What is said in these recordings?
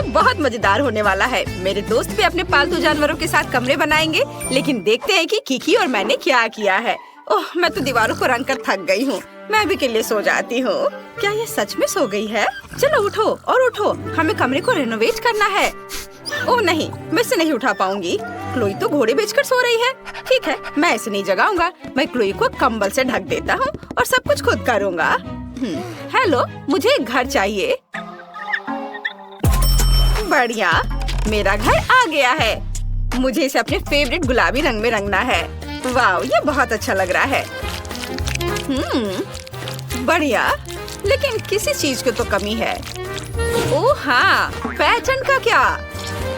बहुत मजेदार होने वाला है। मेरे दोस्त भी अपने पालतू जानवरों के साथ कमरे बनाएंगे, लेकिन देखते हैं कि किकी और मैंने क्या किया है। ओह, मैं तो दीवारों को रंग कर थक गई हूँ। मैं भी के लिए सो जाती हूँ। क्या ये सच में सो गई है? चलो उठो और उठो, हमें कमरे को रेनोवेट करना है। ओह नहीं, मैं इसे नहीं उठा पाऊंगी। क्लोई तो घोड़े बेचकर सो रही है। ठीक है, मैं इसे नहीं जगाऊंगा। मैं क्लोई को कंबल से ढक देता हूँ और सब कुछ खुद करूँगा। हेलो, मुझे एक घर चाहिए। बढ़िया, मेरा घर आ गया है। मुझे इसे अपने फेवरेट गुलाबी रंग में रंगना है। वाह, ये बहुत अच्छा लग रहा है। बढ़िया, लेकिन किसी चीज की तो कमी है। ओह हाँ, पैटर्न का क्या?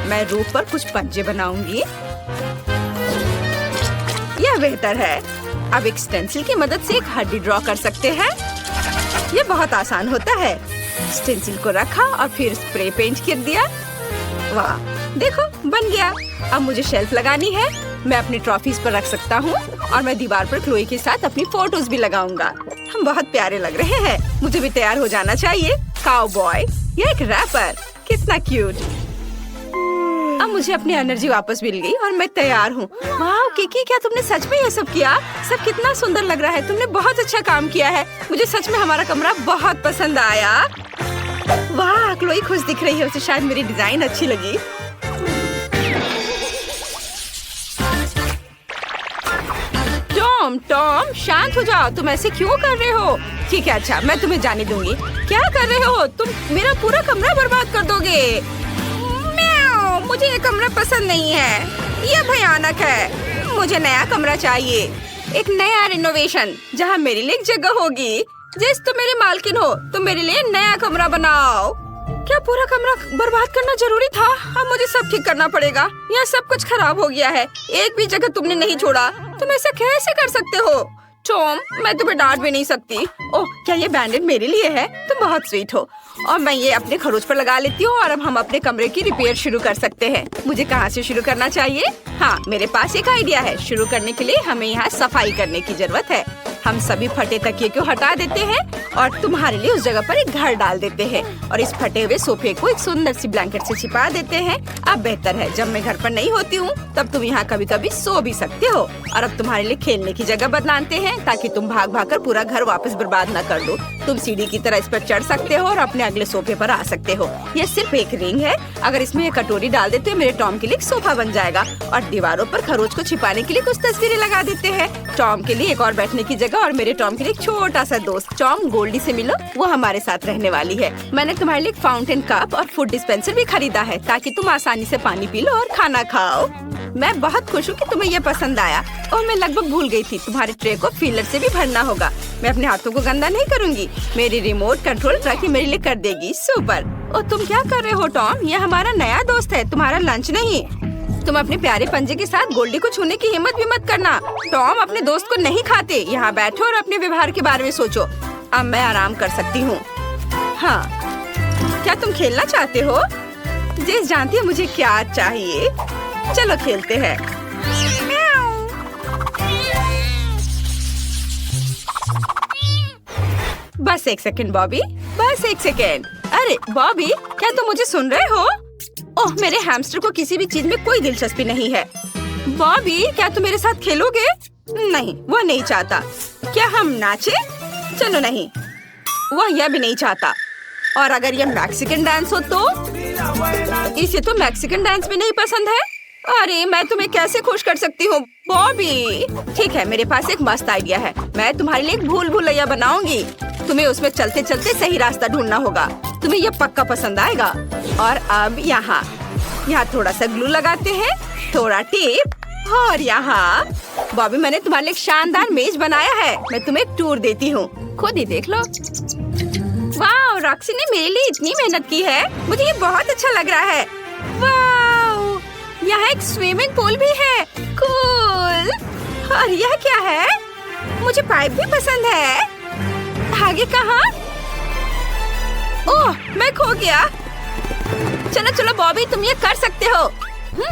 मैं रूफ पर कुछ पंजे बनाऊंगी। यह बेहतर है। अब एक स्टेंसिल की मदद से एक हड्डी ड्रॉ कर सकते हैं। यह बहुत आसान होता है। स्टेंसिल को रखा और फिर स्प्रे पेंट कर दिया। वाह, देखो बन गया। अब मुझे शेल्फ लगानी है। मैं अपनी ट्रॉफीज पर रख सकता हूँ और मैं दीवार पर क्लोई के साथ अपनी फोटोज भी लगाऊंगा। हम बहुत प्यारे लग रहे हैं। मुझे भी तैयार हो जाना चाहिए। काउबॉय, ये एक रैपर, कितना क्यूट। अब मुझे अपनी एनर्जी वापस मिल गई और मैं तैयार हूँ। वाह किकी, क्या तुमने सच में ये सब किया? सब कितना सुंदर लग रहा है। तुमने बहुत अच्छा काम किया है। मुझे सच में हमारा कमरा बहुत पसंद आया। वाह, क्लोई खुश दिख रही है। उसे शायद मेरी डिजाइन अच्छी लगी। टॉम, शांत हो जाओ। तुम ऐसे क्यों कर रहे हो? ठीक है, अच्छा, मैं तुम्हें जाने दूंगी। क्या कर रहे हो तुम? मेरा पूरा कमरा बर्बाद कर दोगे। म्याऊ, मुझे ये कमरा पसंद नहीं है। ये भयानक है। मुझे नया कमरा चाहिए। एक नया रिनोवेशन जहाँ मेरे लिए एक जगह होगी। जिस तुम मेरी मालकिन हो, तुम मेरे लिए नया कमरा बनाओ। क्या पूरा कमरा बर्बाद करना जरूरी था? अब मुझे सब ठीक करना पड़ेगा। यहाँ सब कुछ खराब हो गया है। एक भी जगह तुमने नहीं छोड़ा। तुम ऐसा कैसे कर सकते हो? टॉम, मैं तुम्हें डांट भी नहीं सकती। ओह, क्या ये बैंडेड मेरे लिए है? तुम बहुत स्वीट हो। और मैं ये अपने खरोच पर लगा लेती हूँ और अब हम अपने कमरे की रिपेयर शुरू कर सकते हैं। मुझे कहाँ से शुरू करना चाहिए? हाँ, मेरे पास एक आइडिया है। शुरू करने के लिए हमें यहाँ सफाई करने की जरूरत है। हम सभी फटे तकिए को हटा देते हैं और तुम्हारे लिए उस जगह पर एक घर डाल देते हैं और इस फटे हुए सोफे को एक सुंदर सी ब्लैंकेट से छिपा देते हैं। अब बेहतर है, जब मैं घर पर नहीं होती हूँ तब तुम यहाँ कभी कभी सो भी सकते हो। और अब तुम्हारे लिए खेलने की जगह बनाते हैं ताकि तुम भाग भाग कर पूरा घर वापस बर्बाद न कर दो। तुम सीढ़ी की तरह इस पर चढ़ सकते हो और अपने अगले सोफे पर आ सकते हो। यह सिर्फ एक रिंग है। अगर इसमें एक कटोरी डाल देते हो, मेरे टॉम के लिए एक सोफा बन जाएगा। और दीवारों पर खरोच को छिपाने के लिए कुछ तस्वीरें लगा देते हैं। टॉम के लिए एक और बैठने की जगह और मेरे टॉम के लिए एक छोटा सा दोस्त। टॉम, गोल्डी से मिलो, वो हमारे साथ रहने वाली है। मैंने तुम्हारे लिए एक फाउंटेन कप और फूड डिस्पेंसर भी खरीदा है ताकि तुम आसानी से पानी पी लो और खाना खाओ। मैं बहुत खुश हूँ कि तुम्हें ये पसंद आया। और मैं लगभग भूल गई थी, तुम्हारे ट्रे को फीलर से भी भरना होगा। मैं अपने हाथों को गंदा नहीं करूँगी। मेरी रिमोट कंट्रोल ट्रकी मेरे लिए कर देगी। सुपर। और तुम क्या कर रहे हो टॉम? ये हमारा नया दोस्त है, तुम्हारा लंच नहीं। तुम अपने प्यारे पंजे के साथ गोल्डी को छूने की हिम्मत भी मत करना। टॉम अपने दोस्त को नहीं खाते। यहाँ बैठो और अपने व्यवहार के बारे में सोचो। अब मैं आराम कर सकती हूँ। हाँ, क्या तुम खेलना चाहते हो? जेस जानती है मुझे क्या चाहिए। चलो खेलते हैं। बस एक सेकंड बॉबी, बस एक सेकंड। अरे बॉबी, क्या तुम मुझे सुन रहे हो? ओह, मेरे हैमस्टर को किसी भी चीज में कोई दिलचस्पी नहीं है। बॉबी, क्या तुम मेरे साथ खेलोगे? नहीं, वह नहीं चाहता। क्या हम नाचे? चलो नहीं, वह यह भी नहीं चाहता। और अगर यह मैक्सिकन डांस हो तो? इसे तो मैक्सिकन डांस भी नहीं पसंद है। अरे, मैं तुम्हें कैसे खुश कर सकती हूँ बॉबी? ठीक है, मेरे पास एक मस्त आइडिया है। मैं तुम्हारे लिए एक भूल भुलैया बनाऊंगी। तुम्हें उसमें चलते चलते सही रास्ता ढूंढना होगा। तुम्हें यह पक्का पसंद आएगा। और अब यहाँ थोड़ा सा ग्लू लगाते हैं, थोड़ा टेप और यहाँ। बॉबी, मैंने तुम्हारे लिए एक शानदार मेज बनाया है। मैं तुम्हें एक टूर देती हूँ, खुद ही देख लो। वाह, रॉक्सी ने मेरे लिए इतनी मेहनत की है। मुझे ये बहुत अच्छा लग रहा है। वाह, यहाँ एक स्विमिंग पूल भी है। कूल। और यह क्या है? मुझे पाइप भी पसंद है। आगे कहाँ? ओह, मैं खो गया। चलो चलो बॉबी, तुम ये कर सकते हो।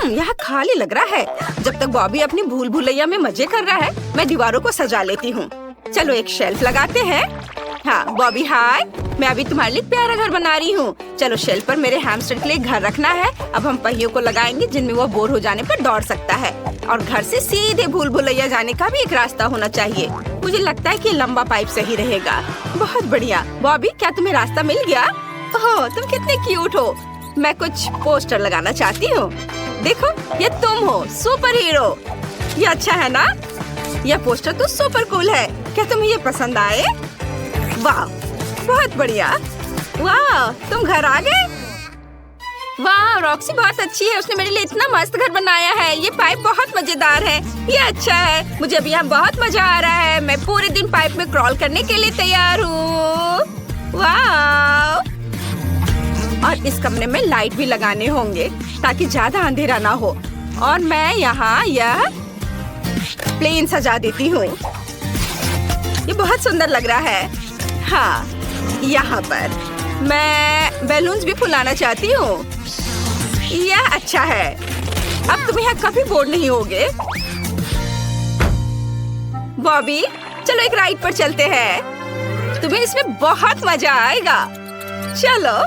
यहाँ खाली लग रहा है। जब तक बॉबी अपनी भूल भुलैया में मजे कर रहा है, मैं दीवारों को सजा लेती हूँ। चलो एक शेल्फ लगाते हैं हाँ बॉबी हाय, मैं अभी तुम्हारे लिए प्यारा घर बना रही हूँ। चलो शेल्फ पर मेरे हैमस्टर के लिए घर रखना है। अब हम पहियों को लगाएंगे जिनमें वो बोर हो जाने पर दौड़ सकता है। और घर से सीधे भूल भुलैया जाने का भी एक रास्ता होना चाहिए। मुझे लगता है कि लंबा पाइप सही रहेगा। बहुत बढ़िया। बॉबी क्या तुम्हें रास्ता मिल गया? ओह तुम कितने क्यूट हो। मैं कुछ पोस्टर लगाना चाहती हूँ। देखो ये तुम हो, सुपर हीरो। ये अच्छा है ना? यह पोस्टर तो सुपर कूल है। क्या तुम्हें ये पसंद आए? वाह बहुत बढ़िया। वाह तुम घर आ गए? वाह रॉक्सी बहुत अच्छी है। उसने मेरे लिए इतना मस्त घर बनाया है। ये पाइप बहुत मजेदार है। ये अच्छा है। मुझे अभी यहाँ बहुत मजा आ रहा है। मैं पूरे दिन पाइप में क्रॉल करने के लिए तैयार हूँ। वाह और इस कमरे में लाइट भी लगाने होंगे ताकि ज्यादा अंधेरा ना हो। और मैं यहाँ यह प्लेन सजा देती हूँ। ये बहुत सुंदर लग रहा है। हाँ यहाँ पर मैं बैलून्स भी फुलाना चाहती हूँ। यह अच्छा है। अब तुम यहाँ कभी बोर नहीं होगे। बॉबी चलो एक राइड पर चलते हैं। तुम्हें इसमें बहुत मजा आएगा। चलो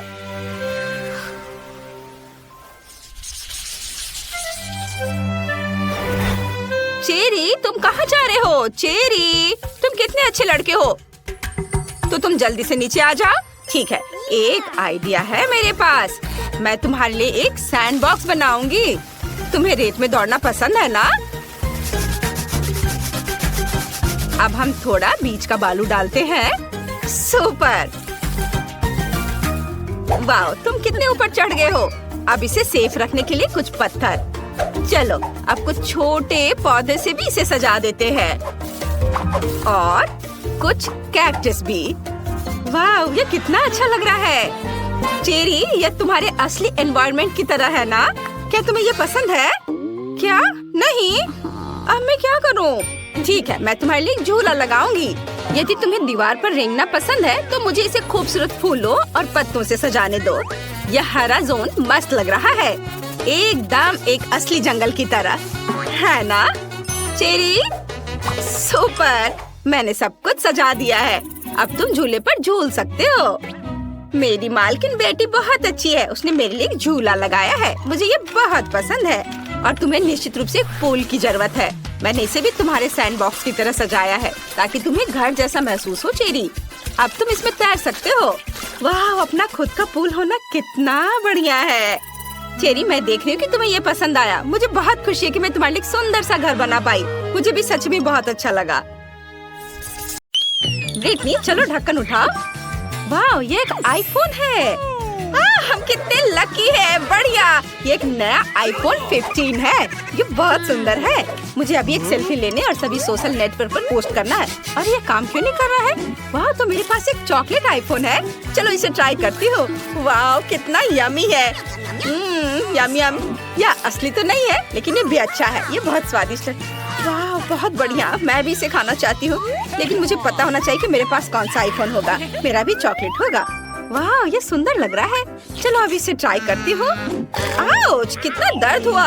चेरी तुम कहाँ जा रहे हो? चेरी तुम कितने अच्छे लड़के हो। तो तुम जल्दी से नीचे आ जाओ। ठीक है एक आइडिया है मेरे पास। मैं तुम्हारे लिए एक सैंड बॉक्स बनाऊंगी। तुम्हें रेत में दौड़ना पसंद है ना? अब हम थोड़ा बीच का बालू डालते हैं। सुपर। वाह तुम कितने ऊपर चढ़ गए हो। अब इसे सेफ रखने के लिए कुछ पत्थर। चलो अब कुछ छोटे पौधे से भी इसे सजा देते हैं। और कुछ कैक्टस भी। वाह ये कितना अच्छा लग रहा है। चेरी ये तुम्हारे असली एनवायरनमेंट की तरह है ना? क्या तुम्हें ये पसंद है? क्या नहीं? अब मैं क्या करूं? ठीक है मैं तुम्हारे लिए झूला लगाऊंगी। यदि तुम्हें दीवार पर रेंगना पसंद है तो मुझे इसे खूबसूरत फूलों और पत्तों से सजाने दो। यह हरा जोन मस्त लग रहा है। एकदम एक असली जंगल की तरह है ना? Cherry super. मैंने सब कुछ सजा दिया है। अब तुम झूले पर झूल सकते हो। मेरी मालकिन बेटी बहुत अच्छी है। उसने मेरे लिए एक झूला लगाया है। मुझे ये बहुत पसंद है। और तुम्हें निश्चित रूप से एक पूल की जरूरत है। मैंने इसे भी तुम्हारे सैंड बॉक्स की तरह सजाया है ताकि तुम्हें घर जैसा महसूस हो। चेरी अब तुम इसमें तैर सकते हो। वाह अपना खुद का पूल होना कितना बढ़िया है। चेरी मैं देख रही हूँ कि तुम्हें ये पसंद आया। मुझे बहुत खुशी है कि मैं तुम्हारे लिए एक सुंदर सा घर बना पाई। मुझे भी सच में बहुत अच्छा लगा। ब्रिटनी चलो ढक्कन उठाओ। वाह ये एक आईफोन है। हम कितने लकी हैं। बढ़िया ये एक नया आईफोन 15 है। ये बहुत सुंदर है। मुझे अभी एक सेल्फी लेने और सभी सोशल नेटवर्क पर पोस्ट करना है। और ये काम क्यों नहीं कर रहा है? वाह तो मेरे पास एक चॉकलेट आईफोन है। चलो इसे ट्राई करती हूँ। वाह कितना यमी है। Yummy yummy. यह असली तो नहीं है लेकिन ये भी अच्छा है। ये बहुत स्वादिष्ट है। वाह बहुत बढ़िया। मैं भी इसे खाना चाहती हूँ लेकिन मुझे पता होना चाहिए कि मेरे पास कौन सा आईफोन होगा। मेरा भी चॉकलेट होगा। वाह ये सुंदर लग रहा है। चलो अभी इसे ट्राई करती हूँ। आउच कितना दर्द हुआ।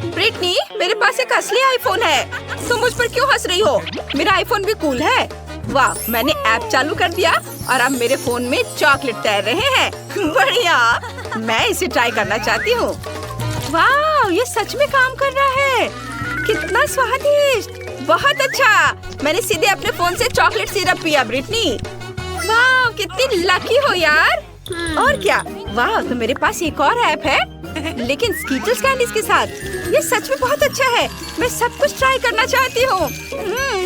ब्रिटनी मेरे पास एक असली आईफोन है। तुम मुझ पर क्यों हंस रही हो? मेरा आईफोन भी कूल है। वाह मैंने ऐप चालू कर दिया और अब मेरे फोन में चॉकलेट तैर रहे हैं। बढ़िया मैं इसे ट्राई करना चाहती हूँ। वाह ये सच में काम कर रहा है। कितना स्वादिष्ट। बहुत अच्छा। मैंने सीधे अपने फोन से चॉकलेट सिरप पिया। ब्रिटनी वाह कितनी लकी हो यार। और क्या? वाह तो मेरे पास एक और ऐप है लेकिन स्कीटल्स कैंडीज के साथ। ये सच में बहुत अच्छा है। मैं सब कुछ ट्राई करना चाहती हूँ।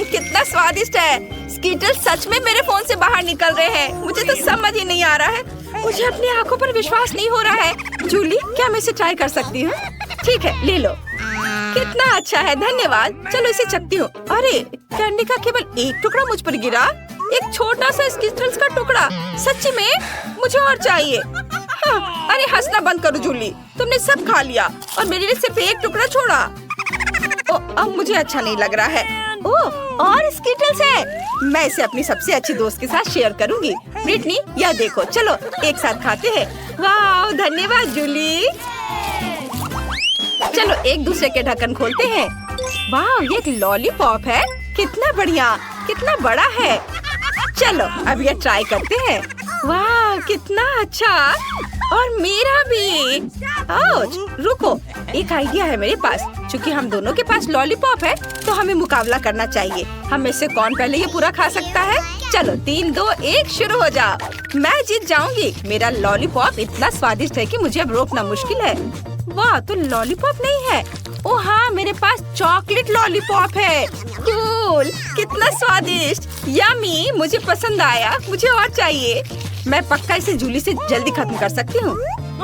कितना स्वादिष्ट है। स्कीटल्स सच में मेरे फोन से बाहर निकल रहे हैं। मुझे तो समझ ही नहीं आ रहा है। मुझे अपनी आंखों पर विश्वास नहीं हो रहा है। जूली क्या मैं इसे ट्राई कर सकती हूँ? ठीक है ले लो। कितना अच्छा है। धन्यवाद। चलो इसे चखती हूँ। अरे कैंडी का केवल एक टुकड़ा मुझ पर गिरा। एक छोटा सा स्कीटल्स का टुकड़ा। सच्ची में मुझे और चाहिए। हाँ, अरे हंसना बंद करो जूली। तुमने सब खा लिया और मेरे लिए सिर्फ एक टुकड़ा छोड़ा। ओ, अब मुझे अच्छा नहीं लग रहा है। ओह और स्कीटल्स है। मैं इसे अपनी सबसे अच्छी दोस्त के साथ शेयर करूंगी। ब्रिटनी यह देखो। चलो एक साथ खाते हैं। वाह धन्यवाद जूली। चलो एक दूसरे के ढक्कन खोलते हैं। वाह ये एक लॉलीपॉप है। कितना बढ़िया। कितना बड़ा है। चलो अब ये ट्राई करते हैं। वाह कितना अच्छा, और मेरा भी। ओह रुको, एक आइडिया है मेरे पास। क्योंकि हम दोनों के पास लॉलीपॉप है तो हमें मुकाबला करना चाहिए। हम में से कौन पहले ये पूरा खा सकता है। चलो 3, 2, 1 शुरू हो जाओ। मैं जीत जाऊंगी। मेरा लॉलीपॉप इतना स्वादिष्ट है कि मुझे अब रोकना मुश्किल है। वाह तो लॉलीपॉप नहीं है। ओ हाँ, मेरे पास चॉकलेट लॉलीपॉप है। कूल, कितना स्वादिष्ट, यम्मी, मुझे पसंद आया। मुझे और चाहिए। मैं पक्का इसे जूली से जल्दी खत्म कर सकती हूँ।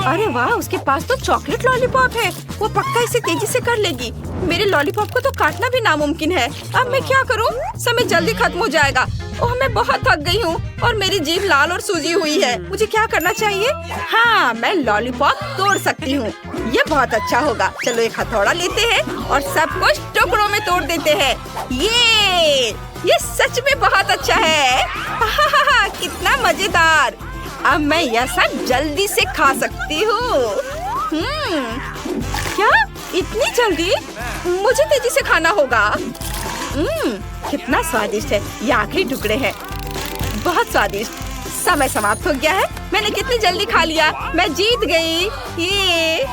अरे वाह, उसके पास तो चॉकलेट लॉलीपॉप है। वो पक्का इसे तेजी से कर लेगी। मेरे लॉलीपॉप को तो काटना भी नामुमकिन है। अब मैं क्या करूँ? समय जल्दी खत्म हो जाएगा। ओह मैं बहुत थक गई हूँ और मेरी जीभ लाल और सूजी हुई है। मुझे क्या करना चाहिए? हाँ, मैं लॉलीपॉप तोड़ सकती हूँ। ये बहुत अच्छा होगा। चलो एक हथौड़ा लेते हैं और सब कुछ टुकड़ों में तोड़ देते हैं। ये सच में बहुत अच्छा है। कितना मजेदार। अब मैं यह सब जल्दी से खा सकती हूँ। क्या इतनी जल्दी? मुझे तेजी से खाना होगा। कितना स्वादिष्ट है। ये आखिरी टुकड़े हैं, बहुत स्वादिष्ट। समय समाप्त हो गया है। मैंने कितनी जल्दी खा लिया। मैं जीत गई। ये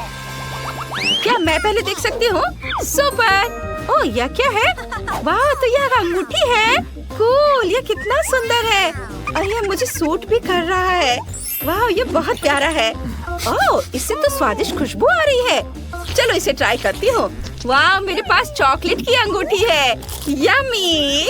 क्या मैं पहले देख सकती हूँ? सुपर। ओह यह क्या है? वाह तो यह अंगूठी है। कूल, ये कितना सुंदर है। और यह मुझे सूट भी कर रहा है। वाह ये बहुत प्यारा है। ओह इससे तो स्वादिष्ट खुशबू आ रही है। चलो इसे ट्राई करती हूँ। वाह मेरे पास चॉकलेट की अंगूठी है। यम्मी।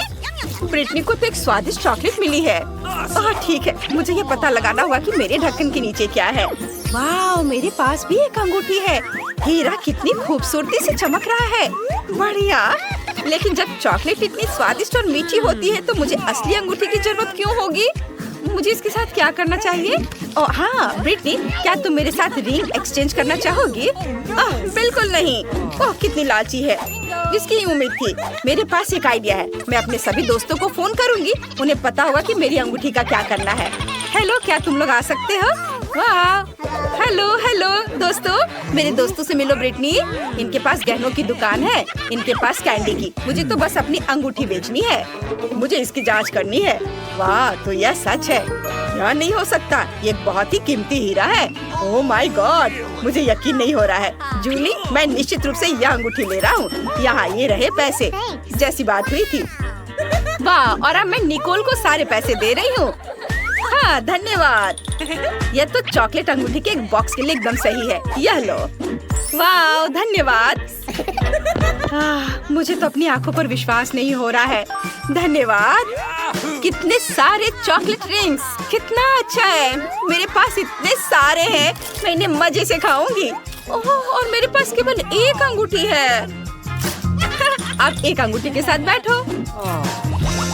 ब्रिटनी को तो एक स्वादिष्ट चॉकलेट मिली है। ओह ठीक है, मुझे ये पता लगाना होगा कि मेरे ढक्कन के नीचे क्या है। वाह मेरे पास भी एक अंगूठी है। हीरा कितनी खूबसूरती से चमक रहा है। बढ़िया। लेकिन जब चॉकलेट इतनी स्वादिष्ट और मीठी होती है तो मुझे असली अंगूठी की जरूरत क्यों होगी? मुझे इसके साथ क्या करना चाहिए? ओह हाँ ब्रिटनी, क्या तुम मेरे साथ रिंग एक्सचेंज करना चाहोगी? बिल्कुल नहीं। ओह कितनी लालची है। इसकी उम्मीद थी। मेरे पास एक आइडिया है। मैं अपने सभी दोस्तों को फोन करूंगी। उन्हें पता होगा कि मेरी अंगूठी का क्या करना है। हेलो, क्या तुम लोग आ सकते हो? वाह हेलो दोस्तों, मेरे दोस्तों से मिलो। ब्रिटनी, इनके पास गहनों की दुकान है। इनके पास कैंडी की। मुझे तो बस अपनी अंगूठी बेचनी है। मुझे इसकी जांच करनी है। वाह तो यह सच है। यह नहीं हो सकता। ये बहुत ही कीमती हीरा है। ओह माय गॉड, मुझे यकीन नहीं हो रहा है। जूली, मैं निश्चित रूप से यह अंगूठी ले रहा हूँ। यहाँ ये रहे पैसे, जैसी बात हुई थी। वाह, और अब मैं निकोल को सारे पैसे दे रही हूँ। हाँ धन्यवाद। यह तो चॉकलेट अंगूठी के एक बॉक्स के लिए एकदम सही है। यह लो। वाह धन्यवाद। मुझे तो अपनी आंखों पर विश्वास नहीं हो रहा है। धन्यवाद। कितने सारे चॉकलेट रिंग्स, कितना अच्छा है। मेरे पास इतने सारे हैं, मैं इन्हें मजे से खाऊंगी। ओह, और मेरे पास केवल एक अंगूठी है। अब एक अंगूठी के साथ बैठो।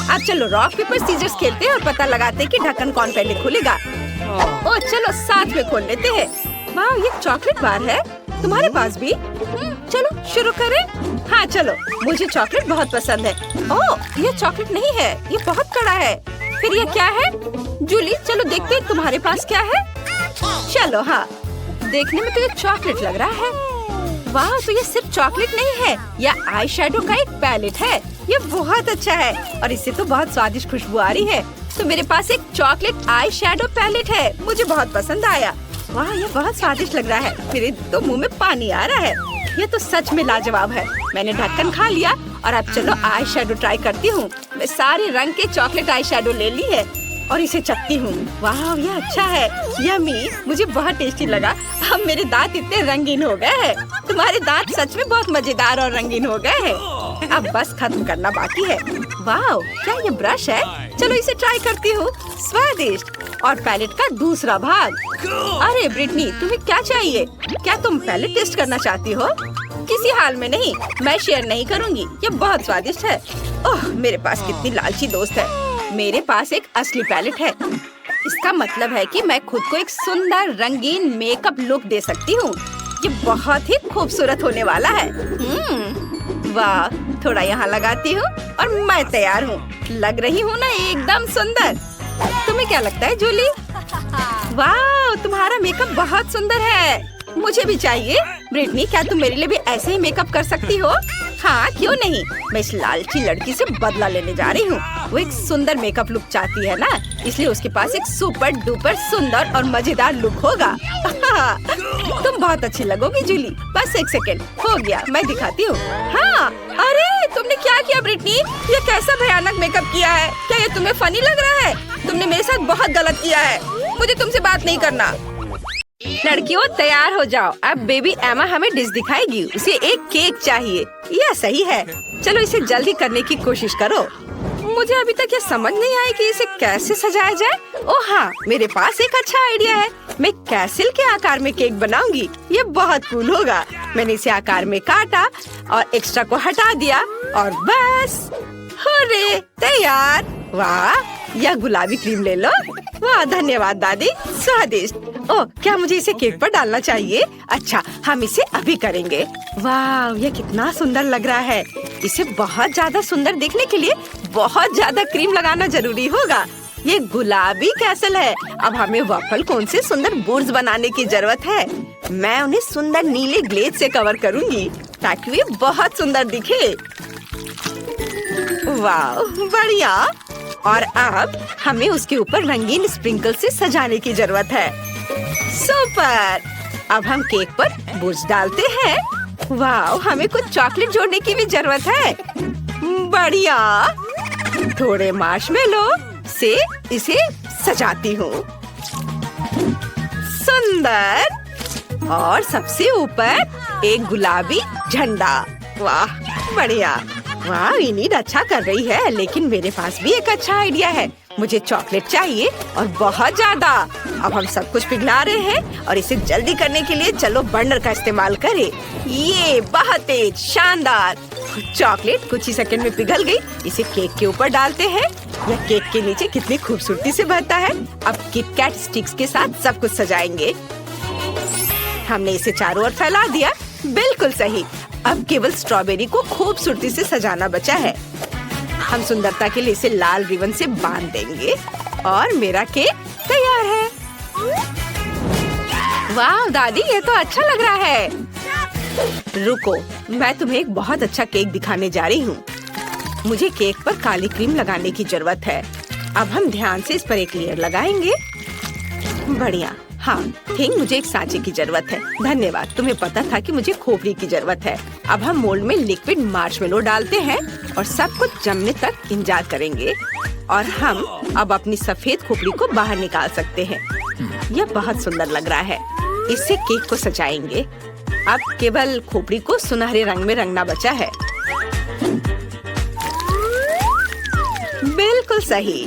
अब चलो रॉक पेपर सीजर्स खेलते हैं और पता लगाते हैं कि ढक्कन कौन पहले खुलेगा। ओह चलो साथ में खोल लेते हैं। वाह ये चॉकलेट बार है। तुम्हारे पास भी? चलो शुरू करें। हाँ चलो, मुझे चॉकलेट बहुत पसंद है। ओह ये चॉकलेट नहीं है, ये बहुत कड़ा है। फिर ये क्या है? जूली चलो देखते हैं तुम्हारे पास क्या है। चलो हाँ, देखने में तो ये चॉकलेट लग रहा है। वाह तो ये सिर्फ चॉकलेट नहीं है, यह आई शेडो का एक पैलेट है। ये बहुत अच्छा है और इससे तो बहुत स्वादिष्ट खुशबू आ रही है। तो मेरे पास एक चॉकलेट आई शेडो पैलेट है। मुझे बहुत पसंद आया। वाह ये बहुत स्वादिष्ट लग रहा है। मेरे तो मुंह में पानी आ रहा है। ये तो सच में लाजवाब है। मैंने ढक्कन खा लिया और अब चलो आई शेडो ट्राई करती हूँ। मैं सारे रंग के चॉकलेट आई शेडो ले ली है और इसे चखती हूँ। वाह ये अच्छा है। यम्मी, मुझे बहुत टेस्टी लगा। अब मेरे दांत इतने रंगीन हो गए हैं। तुम्हारे दांत सच में बहुत मजेदार और रंगीन हो गए हैं। अब बस खत्म करना बाकी है। वाह क्या ये ब्रश है? चलो इसे ट्राई करती हूँ। स्वादिष्ट। और पैलेट का दूसरा भाग। अरे ब्रिटनी, तुम्हें क्या चाहिए? क्या तुम पैलेट टेस्ट करना चाहती हो? किसी हाल में नहीं, मैं शेयर नहीं करूँगी। ये बहुत स्वादिष्ट है। ओह मेरे पास कितनी लालची दोस्त है। मेरे पास एक असली पैलेट है। इसका मतलब है कि मैं खुद को एक सुंदर रंगीन मेकअप लुक दे सकती हूँ। ये बहुत ही खूबसूरत होने वाला है। वाह, थोड़ा यहाँ लगाती हूँ और मैं तैयार हूँ। लग रही हूँ ना एकदम सुंदर। तुम्हें क्या लगता है जूली? वाह तुम्हारा मेकअप बहुत सुंदर है। मुझे भी चाहिए। ब्रिटनी, क्या तुम मेरे लिए भी ऐसे ही मेकअप कर सकती हो? हाँ, क्यों नहीं। मैं इस लालची लड़की से बदला लेने जा रही हूँ। वो एक सुंदर मेकअप लुक चाहती है ना, इसलिए उसके पास एक सुपर डुपर सुंदर और मजेदार लुक होगा। तुम बहुत अच्छी लगोगी जूली। बस एक सेकेंड, हो गया, मैं दिखाती हूँ। हाँ, अरे तुमने क्या किया ब्रिटनी? ये कैसा भयानक मेकअप किया है? क्या ये तुम्हें फनी लग रहा है? तुमने मेरे साथ बहुत गलत किया है। मुझे तुमसे बात नहीं करना। लड़कियों, तैयार हो जाओ। अब बेबी एमा हमें डिश दिखाएगी। उसे एक केक चाहिए। यह सही है। चलो इसे जल्दी करने की कोशिश करो। मुझे अभी तक ये समझ नहीं आई कि इसे कैसे सजाया जाए। ओह हाँ, मेरे पास एक अच्छा आइडिया है। मैं कैसल के आकार में केक बनाऊंगी। ये बहुत कूल होगा। मैंने इसे आकार में काटा और एक्स्ट्रा को हटा दिया और बस हुर्रे, तैयार। वाह, यह गुलाबी क्रीम ले लो। वाह, धन्यवाद दादी, स्वादिष्ट। ओह, क्या मुझे इसे केक पर डालना चाहिए? अच्छा, हम इसे अभी करेंगे। वाह, यह कितना सुंदर लग रहा है। इसे बहुत ज्यादा सुंदर दिखने के लिए बहुत ज्यादा क्रीम लगाना जरूरी होगा। ये गुलाबी कैसल है। अब हमें वफल कोन से सुंदर बोर्ड्स बनाने की जरूरत है। मैं उन्हें सुंदर नीले ग्लेज से कवर करूंगी ताकि वे बहुत सुंदर दिखे। वाह, बढ़िया। और अब हमें उसके ऊपर रंगीन स्प्रिंकल से सजाने की जरूरत है। सुपर। अब हम केक पर बोर्ड्स डालते हैं। वाह, हमें कुछ चॉकलेट जोड़ने की भी जरूरत है। बढ़िया। थोड़े मार्शमेलो से इसे सजाती हूँ। सुंदर। और सबसे ऊपर एक गुलाबी झंडा। वाह, बढ़िया। वाह, इनीड अच्छा कर रही है, लेकिन मेरे पास भी एक अच्छा आइडिया है। मुझे चॉकलेट चाहिए और बहुत ज्यादा। अब हम सब कुछ पिघला रहे हैं और इसे जल्दी करने के लिए चलो बर्नर का इस्तेमाल करें। ये बहुत तेज, शानदार। चॉकलेट कुछ ही सेकंड में पिघल गई। इसे केक के ऊपर डालते हैं। यह केक के नीचे कितनी खूबसूरती से बहता है। अब किटकैट स्टिक्स के साथ सब कुछ सजाएंगे। हमने इसे चारों ओर फैला दिया। बिल्कुल सही। अब केवल स्ट्रॉबेरी को खूबसूरती से सजाना बचा है। हम सुंदरता के लिए इसे लाल रिबन से बांध देंगे और मेरा केक तैयार है। वाह दादी, ये तो अच्छा लग रहा है। रुको, मैं तुम्हें एक बहुत अच्छा केक दिखाने जा रही हूँ। मुझे केक पर काली क्रीम लगाने की जरूरत है। अब हम ध्यान से इस पर एक लेयर लगाएंगे। बढ़िया। हाँ, थिंक मुझे एक सांचे की जरूरत है। धन्यवाद, तुम्हें पता था कि मुझे खोपड़ी की जरूरत है। अब हम मोल्ड में लिक्विड मार्शमेलो डालते हैं और सब कुछ जमने तक इंतजार करेंगे। और हम अब अपनी सफेद खोपड़ी को बाहर निकाल सकते हैं। यह बहुत सुंदर लग रहा है। इससे केक को सजाएंगे। अब केवल खोपड़ी को सुनहरे रंग में रंगना बचा है। बिल्कुल सही।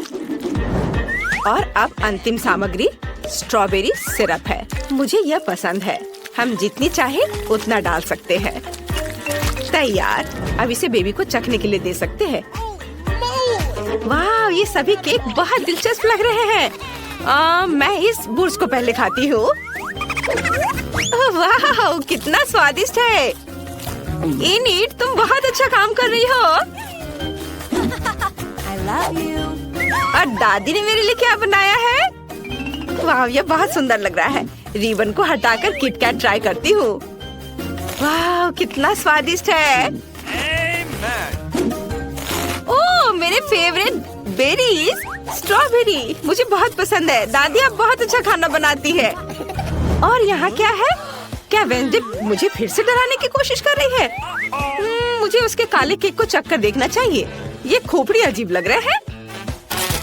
और अब अंतिम सामग्री स्ट्रॉबेरी सिरप है। मुझे यह पसंद है। हम जितनी चाहे उतना डाल सकते हैं। तैयार। अब इसे बेबी को चखने के लिए दे सकते हैं। वाह, ये सभी केक बहुत दिलचस्प लग रहे हैं। मैं इस बुर्ज को पहले खाती हूँ। वाह, कितना स्वादिष्ट है। इनीड, तुम बहुत अच्छा काम कर रही हो। I love you. और दादी ने मेरे लिए क्या बनाया है? वाह, ये बहुत सुंदर लग रहा है। रिबन को हटाकर किटकैट ट्राई करती हूँ। वाह, कितना स्वादिष्ट है। ओह, मेरे फेवरेट बेरीज, स्ट्रॉबेरी मुझे बहुत पसंद है। दादी आप बहुत अच्छा खाना बनाती है। और यहाँ क्या है? क्या वेंसडे मुझे फिर से डराने की कोशिश कर रही है? मुझे उसके काले केक को चख कर देखना चाहिए। ये खोपड़ी अजीब लग रहा है,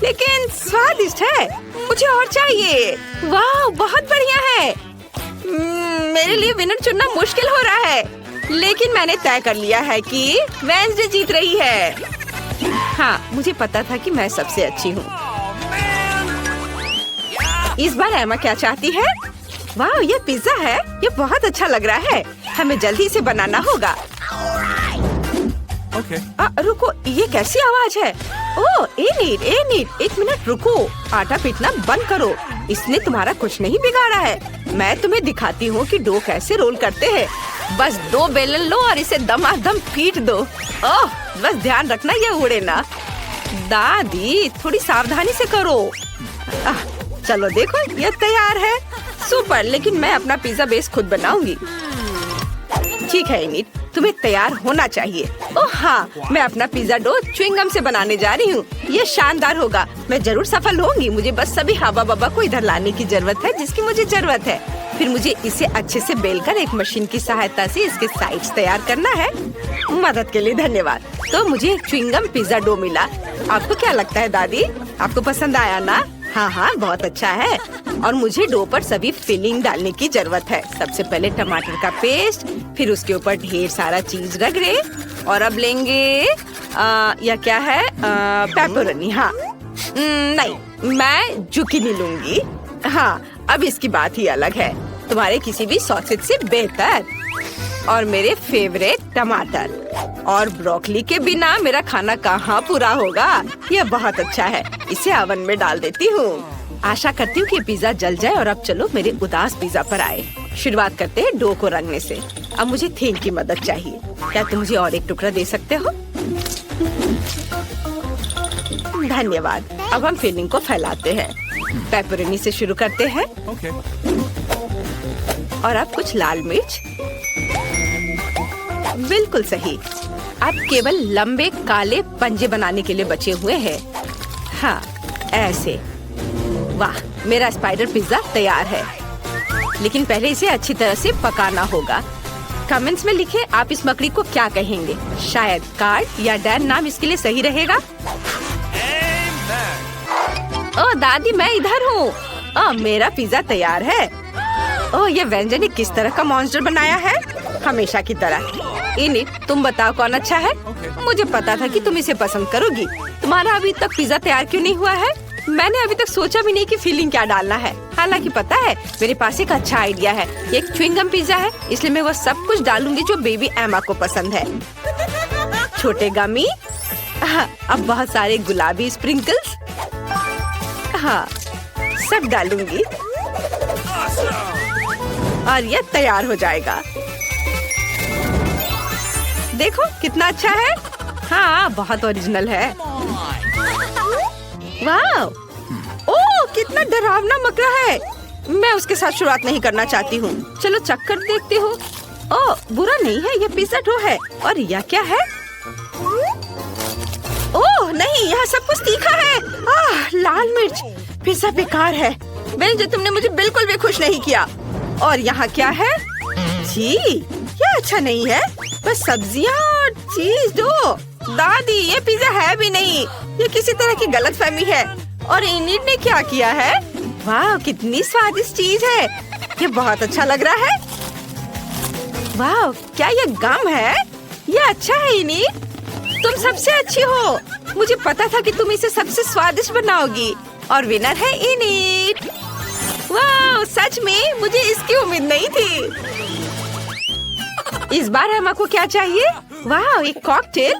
लेकिन स्वादिष्ट है। मुझे और चाहिए। वाह, बहुत बढ़िया है। मेरे लिए विनर चुनना मुश्किल हो रहा है, लेकिन मैंने तय कर लिया है कि वेंसडे जीत रही है। हाँ, मुझे पता था कि मैं सबसे अच्छी हूँ। इस बार एमा क्या चाहती है? वाह, ये पिज्जा है। ये बहुत अच्छा लग रहा है। हमें जल्दी से बनाना होगा। रुको, ये कैसी आवाज है? ओह, एनीड, एक मिनट रुको। आटा पीटना बंद करो। इसने तुम्हारा कुछ नहीं बिगाड़ा है। मैं तुम्हें दिखाती हूँ कि डो कैसे रोल करते हैं। बस 2 बेलन लो और इसे दमादम पीट दो। ओह, बस ध्यान रखना ये उड़े ना। दादी, थोड़ी सावधानी से करो। चलो देखो, ये तैयार है। सुपर, लेकिन मैं अपना पिज्जा बेस खुद बनाऊंगी। ठीक है इनिट, तुम्हें तैयार होना चाहिए। ओह हाँ, मैं अपना पिज्जा डो च्युइंगम से बनाने जा रही हूँ। ये शानदार होगा, मैं जरूर सफल होंगी। मुझे बस सभी हवा बब्बा को इधर लाने की जरूरत है जिसकी मुझे जरूरत है। फिर मुझे इसे अच्छे से बेलकर एक मशीन की सहायता से इसके साइड्स तैयार करना है। मदद के लिए धन्यवाद। तो मुझे एक च्युइंगम पिज्जा डो मिला। आपको क्या लगता है दादी, आपको पसंद आया ना? हाँ हाँ, बहुत अच्छा है। और मुझे डो पर सभी फिलिंग डालने की जरूरत है। सबसे पहले टमाटर का पेस्ट, फिर उसके ऊपर ढेर सारा चीज रगड़े, और अब लेंगे या क्या है, पेपरोनी। हाँ नहीं, मैं जुकीनी लूंगी। हाँ, अब इसकी बात ही अलग है, तुम्हारे किसी भी सॉसेज से बेहतर। और मेरे फेवरेट टमाटर और ब्रोकली के बिना मेरा खाना कहाँ पूरा होगा। यह बहुत अच्छा है, इसे ओवन में डाल देती हूँ। आशा करती हूँ कि पिज्जा जल जाए। और अब चलो मेरे उदास पिज्जा पर आए। शुरुआत करते हैं डो को रंगने से। अब मुझे थीम की मदद चाहिए। क्या तुम मुझे और एक टुकड़ा दे सकते हो? धन्यवाद। अब हम फिलिंग को फैलाते हैं। पेपरोनी से शुरू करते हैं। और अब कुछ लाल मिर्च। बिल्कुल सही। अब केवल लंबे काले पंजे बनाने के लिए बचे हुए हैं। हाँ, ऐसे। वाह, मेरा स्पाइडर पिज्जा तैयार है। लेकिन पहले इसे अच्छी तरह से पकाना होगा। कमेंट्स में लिखें आप इस मकड़ी को क्या कहेंगे। शायद कार्ड या डैन नाम इसके लिए सही रहेगा। ओह दादी, मैं इधर हूँ। मेरा पिज्जा तैयार है। ओह, ये व्यंजन ने किस तरह का मॉन्स्टर बनाया है? हमेशा की तरह। इनिट, तुम बताओ कौन अच्छा है? मुझे पता था कि तुम इसे पसंद करोगी। तुम्हारा अभी तक पिज्जा तैयार क्यों नहीं हुआ है? मैंने अभी तक सोचा भी नहीं कि फिलिंग क्या डालना है। हालांकि पता है, मेरे पास एक अच्छा आइडिया है। ये एक च्युइंगम पिज्जा है, इसलिए मैं वो सब कुछ डालूंगी जो बेबी एमा को पसंद है। छोटे गमी, अब बहुत सारे गुलाबी स्प्रिंकल्स, हाँ सब डालूंगी और ये तैयार हो जाएगा। देखो कितना अच्छा है। हाँ, बहुत ओरिजिनल है। वाह, ओह कितना डरावना मकड़ा है। मैं उसके साथ शुरुआत नहीं करना चाहती हूँ। चलो चक्कर देखते हो। ओह, बुरा नहीं है, ये पिज्जा डो है। और यह क्या है? ओह नहीं, यहाँ सब कुछ तीखा है। लाल मिर्च। पिज्जा बेकार है। जो तुमने मुझे बिल्कुल भी खुश नहीं किया। और यहाँ क्या है? जी, ये अच्छा नहीं है। बस सब्जियाँ और चीज दो। दादी, ये पिज्जा है भी नहीं। ये किसी तरह की गलतफहमी है। और इनिट ने क्या किया है? वाह, कितनी स्वादिष्ट चीज है। ये बहुत अच्छा लग रहा है। वाह, क्या ये गम है? ये अच्छा है इनिट, तुम सबसे अच्छी हो। मुझे पता था कि तुम इसे सबसे स्वादिष्ट बनाओगी। और विनर है इनिट। वाह, सच में मुझे इसकी उम्मीद नहीं थी। इस बार एमा को क्या चाहिए? वाह, एक कॉकटेल।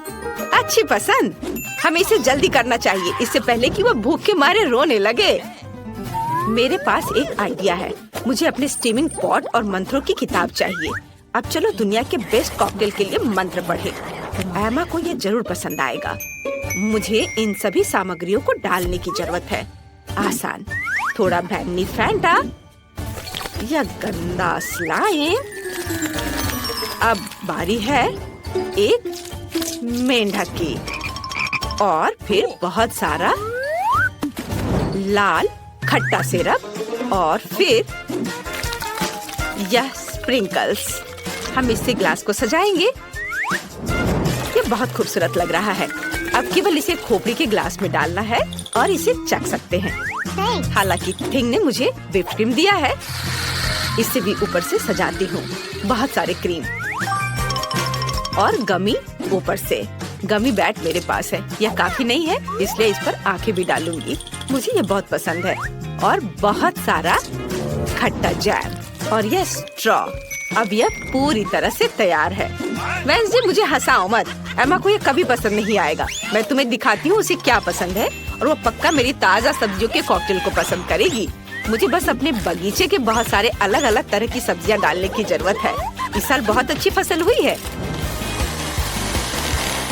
अच्छी पसंद। हमें इसे जल्दी करना चाहिए, इससे पहले कि वो भूख के मारे रोने लगे। मेरे पास एक आइडिया है। मुझे अपने स्टीमिंग पॉट और मंत्रों की किताब चाहिए। अब चलो दुनिया के बेस्ट कॉकटेल के लिए मंत्र पढ़े। एमा को ये जरूर पसंद आएगा। मुझे इन सभी सामग्रियों को डालने की जरूरत है। आसान, थोड़ा बैंगनी फैंटा, यह गंदा स्लाइम। अब बारी है एक मेंढक की। और फिर बहुत सारा लाल खट्टा सिरप और फिर यह स्प्रिंकल्स। हम इससे ग्लास को सजाएंगे। ये बहुत खूबसूरत लग रहा है। अब केवल इसे खोपड़ी के ग्लास में डालना है और इसे चख सकते हैं। हालांकि थिंग ने मुझे व्हिप्ड क्रीम दिया है। इसे भी ऊपर से सजाती हूँ। बहुत सारे क्रीम और गमी ऊपर से। गमी बैट मेरे पास है। यह काफी नहीं है, इसलिए इस पर आंखें भी डालूंगी। मुझे ये बहुत पसंद है। और बहुत सारा खट्टा जैम और यह स्ट्रॉ। अब यह पूरी तरह से तैयार है। वेंसडे, मुझे हंसाओ मत। एमा को ये कभी पसंद नहीं आएगा। मैं तुम्हें दिखाती हूँ उसे क्या पसंद है और वो पक्का मेरी ताजा सब्जियों के कॉकटेल को पसंद करेगी। मुझे बस अपने बगीचे के बहुत सारे अलग अलग तरह की सब्जियाँ डालने की जरूरत है। इस साल बहुत अच्छी फसल हुई है।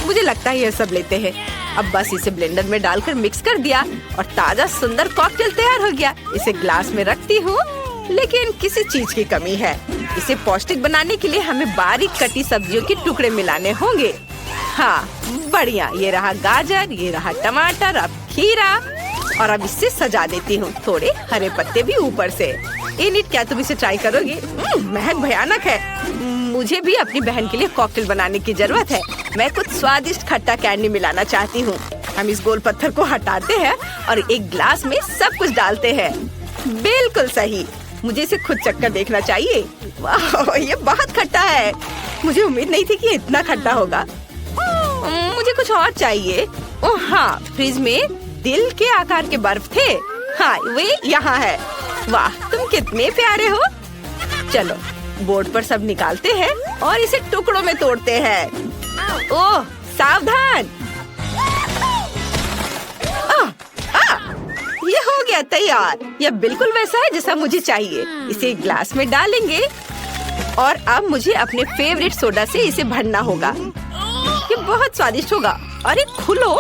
मुझे लगता है ये सब लेते हैं। अब बस इसे ब्लेंडर में डालकर मिक्स कर दिया और ताजा सुंदर कॉकटेल तैयार हो गया। इसे ग्लास में रखती हूँ लेकिन किसी चीज की कमी है। इसे पौष्टिक बनाने के लिए हमें बारीक कटी सब्जियों के टुकड़े मिलाने होंगे। हाँ, बढ़िया। ये रहा गाजर, ये रहा टमाटर, अब खीरा, और अब इससे सजा देती हूँ थोड़े हरे पत्ते भी ऊपर से। एनिट, क्या तुम इसे ट्राई करोगी? महक भयानक है। मुझे भी अपनी बहन के लिए कॉकटेल बनाने की जरूरत है। मैं कुछ स्वादिष्ट खट्टा कैंडी मिलाना चाहती हूँ। हम इस गोल पत्थर को हटाते हैं और एक ग्लास में सब कुछ डालते हैं। बिल्कुल सही। मुझे इसे खुद चक्कर देखना चाहिए। वाह, ये बहुत खट्टा है। मुझे उम्मीद नहीं थी कि ये इतना खट्टा होगा। मुझे कुछ और चाहिए। ओह हाँ, फ्रिज में दिल के आकार के बर्फ थे। हाँ, वे यहाँ है। वाह, तुम कितने प्यारे हो। चलो, बोर्ड पर सब निकालते हैं और इसे टुकड़ों में तोड़ते हैं। ओह, सावधान। ये हो गया तैयार। यह बिल्कुल वैसा है जैसा मुझे चाहिए। इसे एक ग्लास में डालेंगे और अब मुझे अपने फेवरेट सोडा से इसे भरना होगा। ये बहुत स्वादिष्ट होगा। अरे खुलो।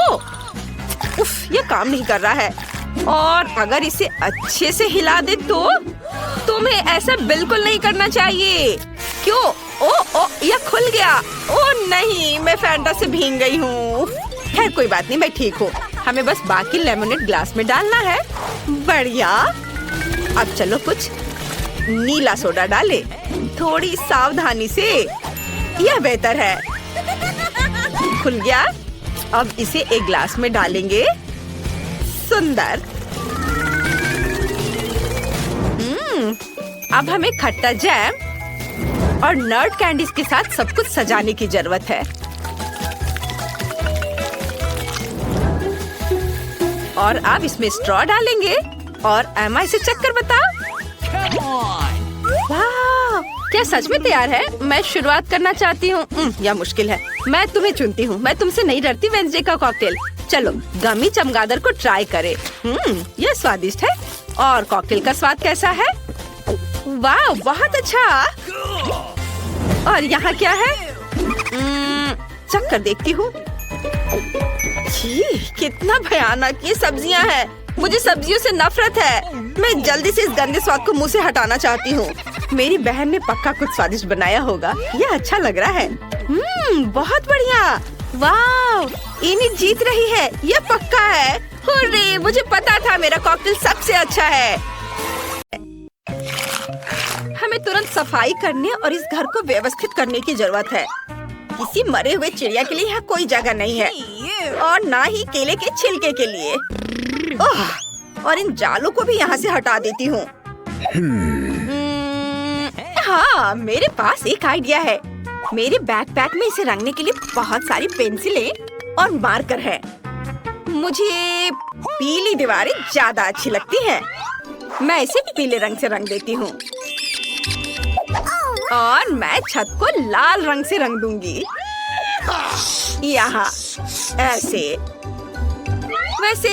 उफ, ये काम नहीं कर रहा है। और अगर इसे अच्छे से हिला दे तो तुम्हें ऐसा बिल्कुल नहीं करना चाहिए। क्यों? ओ, यह खुल गया। ओ नहीं, मैं फैंटा से भीग गई हूँ। खैर कोई बात नहीं, मैं ठीक हूँ। हमें बस बाकी लेमनेड ग्लास में डालना है। बढ़िया। अब चलो कुछ नीला सोडा डाले, थोड़ी सावधानी से। यह बेहतर है। खुल गया। अब इसे एक ग्लास में डालेंगे। सुंदर। अब हमें खट्टा जैम और नट कैंडीज के साथ सब कुछ सजाने की जरूरत है। और अब इसमें स्ट्रॉ डालेंगे और एमा इसे चक्कर बता। वाह, क्या सच में तैयार है? मैं शुरुआत करना चाहती हूँ। यह मुश्किल है। मैं तुम्हें चुनती हूँ। मैं तुमसे नहीं डरती। वेडनेसडे का कॉकटेल। चलो, गमी चमगादड़ को ट्राई करें। यह स्वादिष्ट है। और कॉकटेल का स्वाद कैसा है? वाह, बहुत अच्छा। और यहाँ क्या है? चक्कर देखती हूँ। कितना भयानक ये सब्जियाँ हैं। मुझे सब्जियों से नफरत है। मैं जल्दी से इस गंदे स्वाद को मुंह से हटाना चाहती हूँ। मेरी बहन ने पक्का कुछ स्वादिष्ट बनाया होगा। यह अच्छा लग रहा है। बहुत बढ़िया। वाह, एनिट जीत रही है। यह पक्का है। हुर्रे, मुझे पता था मेरा कॉकटेल सबसे अच्छा है। हमें तुरंत सफाई करने और इस घर को व्यवस्थित करने की जरूरत है। किसी मरे हुए चिड़िया के लिए यहाँ कोई जगह नहीं है, और ना ही केले के छिलके के लिए। और इन जालों को भी यहाँ से हटा देती हूँ। हाँ, मेरे पास एक आइडिया है। मेरे बैकपैक में इसे रंगने के लिए बहुत सारी पेंसिलें और मार्कर है। मुझे पीली दीवारें ज्यादा अच्छी लगती हैं। मैं इसे पीले रंग से रंग देती हूँ और मैं छत को लाल रंग से रंग दूंगी। यहाँ ऐसे। वैसे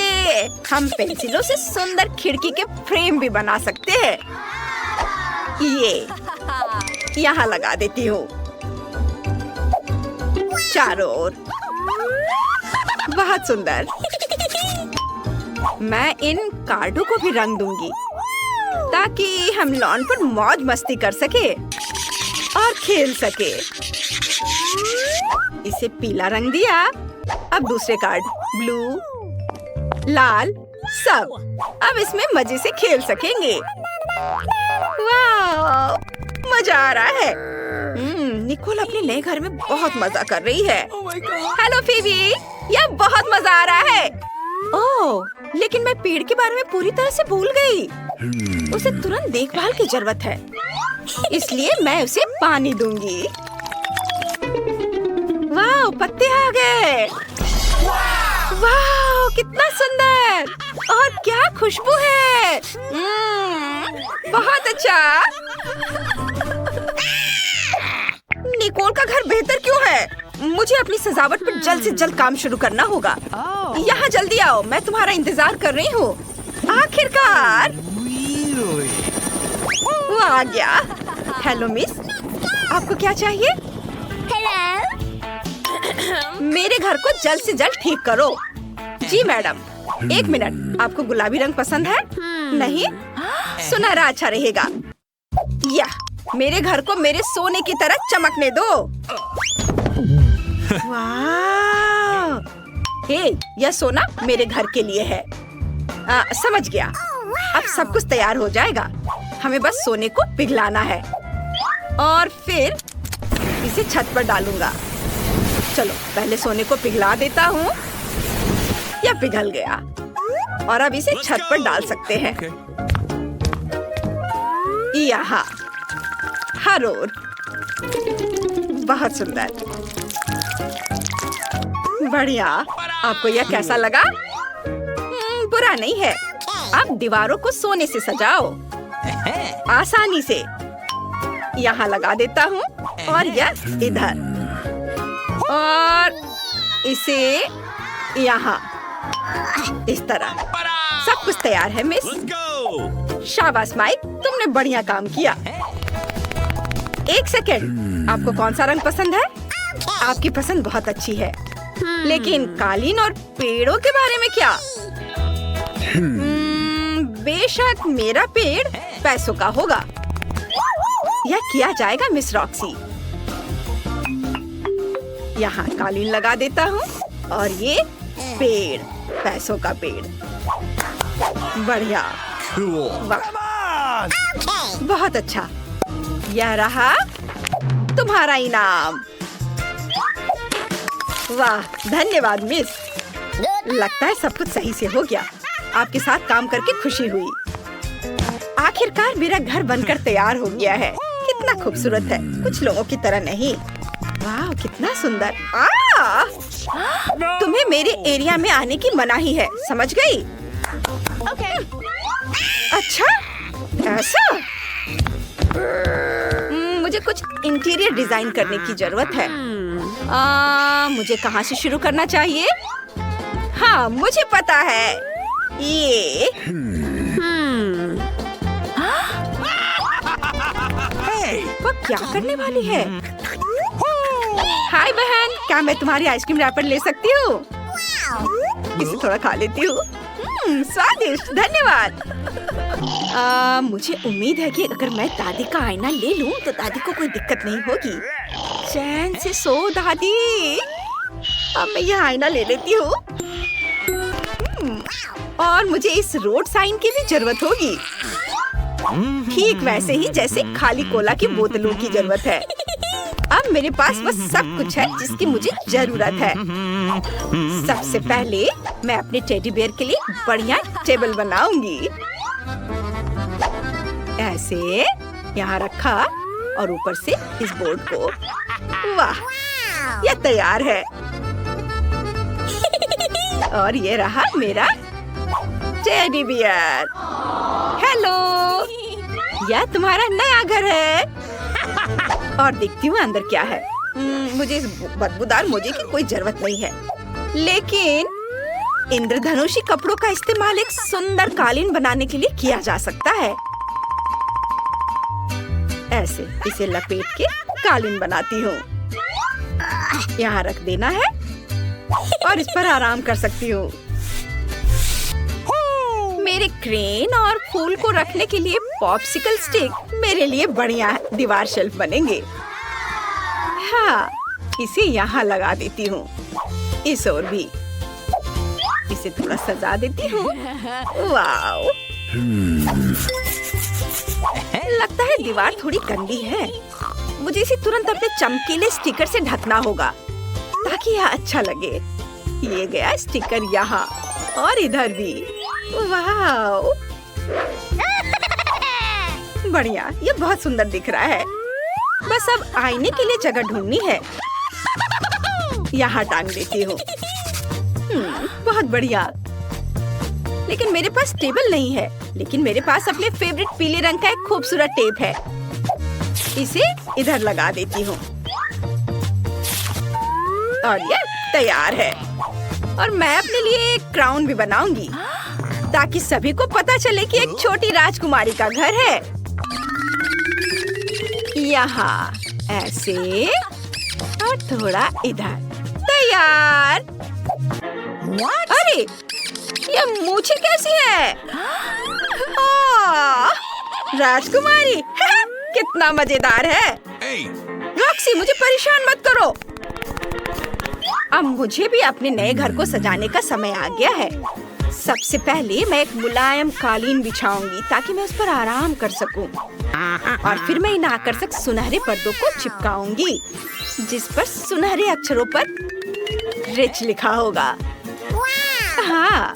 हम पेंसिलों से सुंदर खिड़की के फ्रेम भी बना सकते हैं। ये यहाँ लगा देती हूँ चारों ओर। बहुत सुंदर। मैं इन कार्डों को भी रंग दूंगी ताकि हम लॉन पर मौज मस्ती कर सके और खेल सके। इसे पीला रंग दिया। अब दूसरे कार्ड ब्लू, लाल, सब। अब इसमें मजे से खेल सकेंगे। वाह, मजा आ रहा है। निकोल अपने नए घर में बहुत मजा कर रही है। हेलो फीबी, यह बहुत मजा आ रहा है। ओह, लेकिन मैं पेड़ के बारे में पूरी तरह से भूल गई। उसे तुरंत देखभाल की जरूरत है, इसलिए मैं उसे पानी दूंगी। वाह, पत्ते आ गए। वाह, कितना सुंदर और क्या खुशबू है। बहुत अच्छा। निकोल का घर बेहतर क्यों है? मुझे अपनी सजावट पर जल्द से जल्द काम शुरू करना होगा। यहाँ जल्दी आओ, मैं तुम्हारा इंतजार कर रही हूँ। आखिरकार वो आ गया। हेलो मिस, आपको क्या चाहिए? हेलो। मेरे घर को जल्द से जल्द ठीक करो। जी मैडम। एक मिनट, आपको गुलाबी रंग पसंद है? नहीं? सुनहरा अच्छा रहेगा। या मेरे घर को मेरे सोने की तरह चमकने दो। वाह! हे, यह सोना मेरे घर के लिए है। समझ गया। अब सब कुछ तैयार हो जाएगा। हमें बस सोने को पिघलाना है और फिर इसे छत पर डालूंगा। चलो पहले सोने को पिघला देता हूँ। यह पिघल गया और अब इसे छत पर डाल सकते हैं। यहाँ हर ओर। बहुत सुंदर, बढ़िया। आपको यह कैसा लगा? बुरा नहीं है। आप दीवारों को सोने से सजाओ आसानी से। यहाँ लगा देता हूँ और यह इधर और इसे यहाँ इस तरह। सब कुछ तैयार है मिस। शाबाश माइक, तुमने बढ़िया काम किया। एक सेकेंड, आपको कौन सा रंग पसंद है? आपकी पसंद बहुत अच्छी है, लेकिन कालीन और पेड़ों के बारे में क्या? बेशक मेरा पेड़ पैसों का होगा। यह किया जाएगा मिस रॉक्सी। यहाँ कालीन लगा देता हूँ और ये पेड़, पैसों का पेड़। बढ़िया, वाह, बहुत अच्छा। यह रहा तुम्हारा इनाम। वाह, धन्यवाद मिस। लगता है सब कुछ सही से हो गया। आपके साथ काम करके खुशी हुई। आखिरकार मेरा घर बनकर तैयार हो गया है। कितना खूबसूरत है, कुछ लोगों की तरह नहीं। वाह, कितना सुंदर। तुम्हें मेरे एरिया में आने की मनाही है, समझ गई? अच्छा, ऐसा? मुझे कुछ इंटीरियर डिजाइन करने की जरूरत है। मुझे कहाँ से शुरू करना चाहिए? हाँ, मुझे पता है। ये वो क्या करने वाली है? हाय बहन, क्या मैं तुम्हारी आइसक्रीम रैपर ले सकती हूँ? इसे थोड़ा खा लेती हूँ। स्वादिष्ट, धन्यवाद। मुझे उम्मीद है कि अगर मैं दादी का आईना ले लूं तो दादी को कोई दिक्कत नहीं होगी। चैन से सो दादी। अब मैं यह आईना ले लेती हूँ। और मुझे इस रोड साइन की भी जरूरत होगी, ठीक वैसे ही जैसे खाली कोला की बोतलों की जरूरत है। अब मेरे पास बस सब कुछ है जिसकी मुझे जरूरत है। सबसे पहले मैं अपने टेडी बेयर के लिए बढ़िया टेबल बनाऊंगी। ऐसे यहाँ रखा और ऊपर से इस बोर्ड को। वाह, यह तैयार है। और ये रहा मेरा टेडी बियर। हेलो, यह तुम्हारा नया घर है। और देखती हूँ अंदर क्या है। मुझे इस बदबूदार मोजे की कोई जरूरत नहीं है, लेकिन इंद्रधनुषी कपड़ों का इस्तेमाल एक सुंदर कालीन बनाने के लिए किया जा सकता है। ऐसे इसे लपेट के कालीन बनाती हूँ। यहाँ रख देना है और इस पर आराम कर सकती हूँ। मेरे क्रेन और फूल को रखने के लिए पॉप्सिकल स्टिक मेरे लिए बढ़िया दीवार शेल्फ बनेंगे। हाँ, इसे यहाँ लगा देती हूँ। इस ओर भी इसे थोड़ा सजा देती हूँ। वाव, लगता है दीवार थोड़ी गंदी है। मुझे इसे तुरंत अपने चमकीले स्टिकर से ढकना होगा ताकि यह अच्छा लगे। ये गया स्टिकर यहाँ और इधर भी। वाव, बढ़िया, ये बहुत सुंदर दिख रहा है। बस अब आईने के लिए जगह ढूंढनी है। यहाँ टांग देती हूँ। बहुत बढ़िया। लेकिन मेरे पास टेबल नहीं है, लेकिन मेरे पास अपने फेवरेट पीले रंग का एक खूबसूरत टेप है। इसे इधर लगा देती हूँ और ये तैयार है। और मैं अपने लिए एक क्राउन भी बनाऊंगी ताकि सभी को पता चले कि एक छोटी राजकुमारी का घर है। यहाँ ऐसे और थोड़ा इधर। तैयार। अरे, ये मूछें कैसी है? राजकुमारी। कितना मजेदार है। रॉक्सी, मुझे परेशान मत करो। अब मुझे भी अपने नए घर को सजाने का समय आ गया है। सबसे पहले मैं एक मुलायम कालीन बिछाऊंगी ताकि मैं उस पर आराम कर सकूं। और फिर मैं इन आकर्षक सुनहरे पर्दों को चिपकाऊंगी जिस पर सुनहरे अक्षरों पर रिच लिखा होगा। हाँ,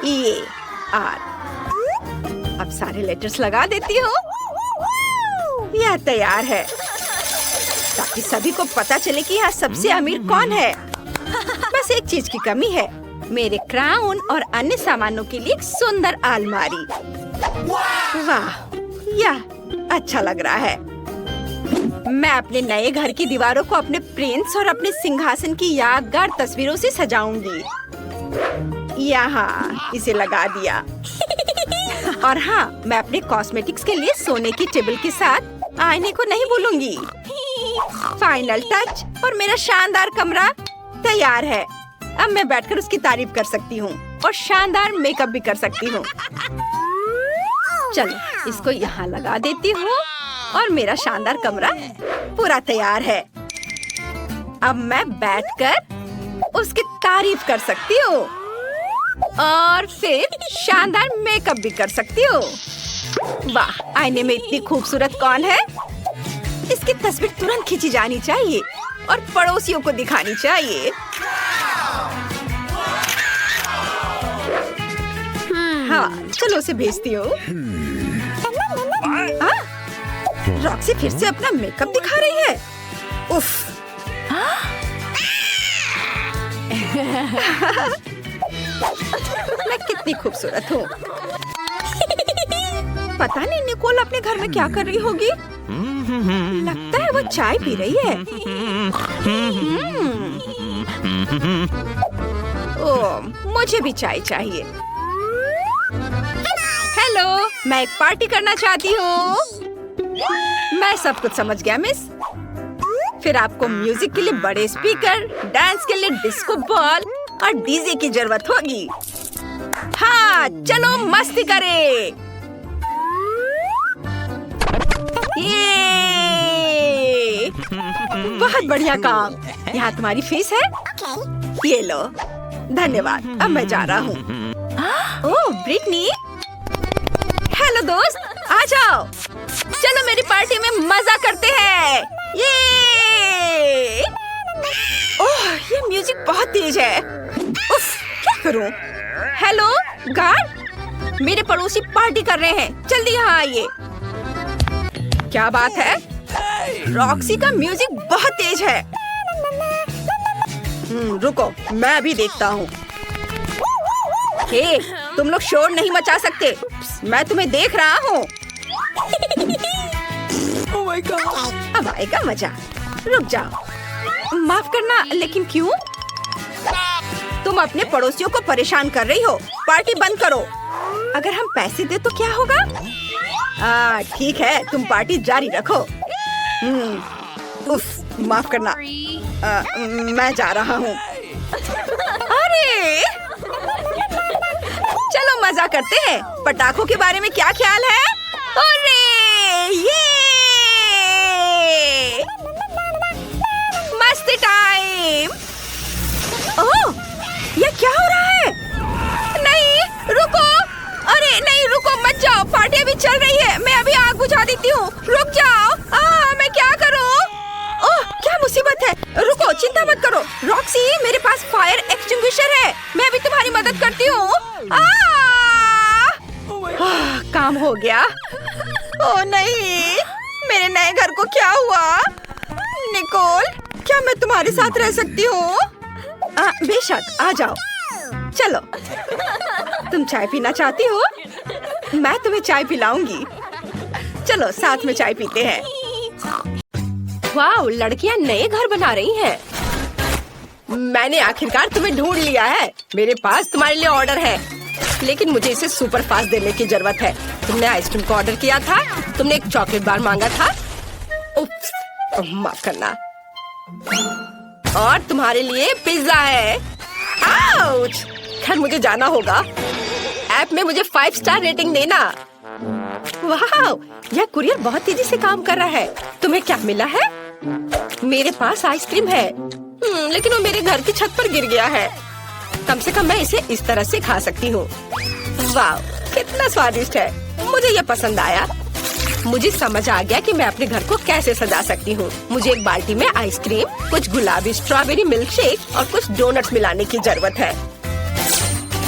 EAR। अब सारे लेटर्स लगा देती हूँ। यह तैयार है ताकि सभी को पता चले कि यहाँ सबसे अमीर कौन है। बस एक चीज की कमी है, मेरे क्राउन और अन्य सामानों के लिए एक सुंदर अलमारी। वाह, यह अच्छा लग रहा है। मैं अपने नए घर की दीवारों को अपने प्रिंस और अपने सिंहासन की यादगार तस्वीरों से सजाऊंगी। यहाँ इसे लगा दिया। और हाँ, मैं अपने कॉस्मेटिक्स के लिए सोने की टेबल के साथ आईने को नहीं भूलूंगी। फाइनल टच और मेरा शानदार कमरा तैयार है। अब मैं बैठकर उसकी तारीफ कर सकती हूँ और शानदार मेकअप भी कर सकती हूँ। चलो, इसको यहाँ लगा देती हूँ और मेरा शानदार कमरा पूरा तैयार है। अब मैं बैठकर उसकी तारीफ कर सकती हूँ और फिर शानदार मेकअप भी कर सकती हूँ। वाह, आईने में इतनी खूबसूरत कौन है? इसकी तस्वीर तुरंत खींची जानी चाहिए और पड़ोसियों को दिखानी चाहिए। हाँ, चलो उसे भेजती हूँ। रॉक्सी फिर से अपना मेकअप दिखा रही है। उफ। मैं कितनी खूबसूरत हूँ। पता नहीं निकोल अपने घर में क्या कर रही होगी। लगता है वो चाय पी रही है। ओह, मुझे भी चाय चाहिए। हेलो, मैं एक पार्टी करना चाहती हूँ। मैं सब कुछ समझ गया मिस। फिर आपको म्यूजिक के लिए बड़े स्पीकर, डांस के लिए डिस्को बॉल और डीजे की जरूरत होगी। हाँ, चलो मस्ती करें। ये बहुत बढ़िया काम। यहाँ तुम्हारी फीस है। ये लो। धन्यवाद। अब मैं जा रहा हूँ। ओह, ब्रिटनी। हेलो दोस्त, आ जाओ। चलो मेरी पार्टी में मजा करते हैं। ये ओह, ये म्यूजिक बहुत तेज है। उफ, क्या करूं? हेलो गार्ड, मेरे पड़ोसी पार्टी कर रहे हैं, जल्दी यहाँ आइए। क्या बात है? रॉक्सी का म्यूजिक बहुत तेज है। रुको, मैं अभी देखता हूँ। हे, तुम लोग शोर नहीं मचा सकते। मैं तुम्हें देख रहा हूँ। Oh my God! अब आएगा मजा। रुक जाओ। माफ करना, लेकिन क्यों? तुम अपने पड़ोसियों को परेशान कर रही हो। पार्टी बंद करो। अगर हम पैसे दे तो क्या होगा? ठीक है, तुम पार्टी जारी रखो। उफ, माफ करना। मैं जा रहा हूँ। अरे, चलो मजा करते हैं। पटाखों के बारे में क्या ख्याल है? अरे, ये मस्ती टाइम। ओह, ये क्या हो रहा है? नहीं, रुको। अरे नहीं, रुको मत जाओ। पार्टी अभी चल रही है। मैं अभी आग बुझा देती हूँ। रुक जाओ। मैं क्या करूँ? ओह, क्या मुसीबत है। रुको, चिंता मत करो। रॉक्सी, मेरे पास फायर एक्सटिंग्विशर है। मैं अभी तुम्हारी मदद करती हूँ। काम हो गया। ओह नहीं, मेरे नए घर को क्या हुआ? निकोल, क्या मैं तुम्हारे साथ रह सकती हूँ? बेशक, आ जाओ। चलो, तुम चाय पीना चाहती हो? मैं तुम्हें चाय पिलाऊंगी। चलो साथ में चाय पीते हैं। वाह, लड़कियां नए घर बना रही हैं। मैंने आखिरकार तुम्हें ढूंढ लिया है। मेरे पास तुम्हारे लिए ऑर्डर है, लेकिन मुझे इसे सुपर फास्ट देने की जरूरत है। तुमने आइसक्रीम का ऑर्डर किया था। तुमने एक चॉकलेट बार मांगा था। उप्स, माफ करना। और तुम्हारे लिए पिज्जा है। आउच! खैर, मुझे जाना होगा। ऐप में मुझे 5 स्टार रेटिंग देना। वाह, यह कुरियर बहुत तेजी से काम कर रहा है। तुम्हें क्या मिला है? मेरे पास आइसक्रीम है, लेकिन वो मेरे घर की छत पर गिर गया है। कम से कम मैं इसे इस तरह से खा सकती हूँ। वाह, कितना स्वादिष्ट है। मुझे ये पसंद आया। मुझे समझ आ गया कि मैं अपने घर को कैसे सजा सकती हूँ। मुझे एक बाल्टी में आइसक्रीम, कुछ गुलाबी स्ट्रॉबेरी मिल्क शेक और कुछ डोनट्स मिलाने की जरूरत है।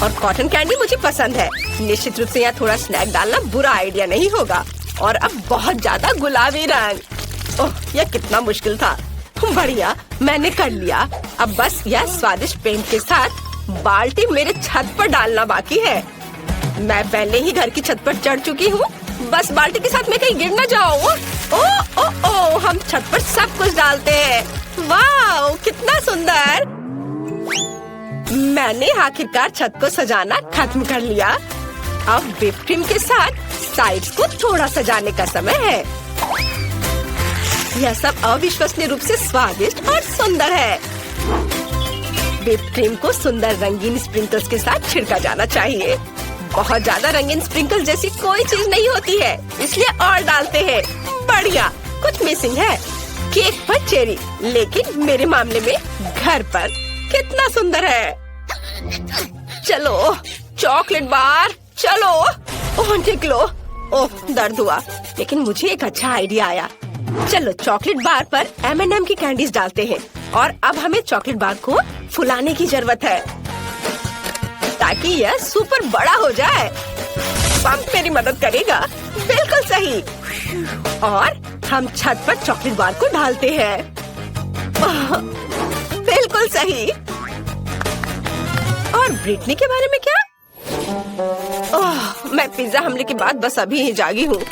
और कॉटन कैंडी मुझे पसंद है। निश्चित रूप से यहाँ थोड़ा स्नैक डालना बुरा आइडिया नहीं होगा। और अब बहुत ज्यादा गुलाबी रंग। ओह, यह कितना मुश्किल था। बढ़िया, मैंने कर लिया। अब बस यह स्वादिष्ट पेंट के साथ बाल्टी मेरे छत पर डालना बाकी है। मैं पहले ही घर की छत पर चढ़ चुकी हूँ। बस बाल्टी के साथ मैं कहीं गिर न जाऊँ। ओ, हम छत पर सब कुछ डालते हैं। वाह, कितना सुंदर। मैंने आखिरकार छत को सजाना खत्म कर लिया। अब व्हिप क्रीम के साथ साइड्स को थोड़ा सजाने का समय है। यह सब अविश्वसनीय रूप से स्वादिष्ट और सुंदर है। व्हिप क्रीम को सुंदर रंगीन स्प्रिंकल्स के साथ छिड़का जाना चाहिए। बहुत ज्यादा रंगीन स्प्रिंकल जैसी कोई चीज नहीं होती है, इसलिए और डालते हैं। बढ़िया, कुछ मिसिंग है। केक पर चेरी, लेकिन मेरे मामले में घर पर। कितना सुंदर है। चलो चॉकलेट बार, चलो। ओह निकलो। ओह, दर्द हुआ, लेकिन मुझे एक अच्छा आइडिया आया। चलो चॉकलेट बार पर M&M की कैंडीज डालते हैं। और अब हमें चॉकलेट बार को फुलाने की जरूरत है ताकि यह सुपर बड़ा हो जाए। पंप मेरी मदद करेगा। बिल्कुल सही। और हम छत पर चॉकलेट बार को डालते हैं। बिल्कुल सही। और ब्रिटनी के बारे में क्या? ओह, मैं पिज्जा हमले के बाद बस अभी ही जागी हूँ।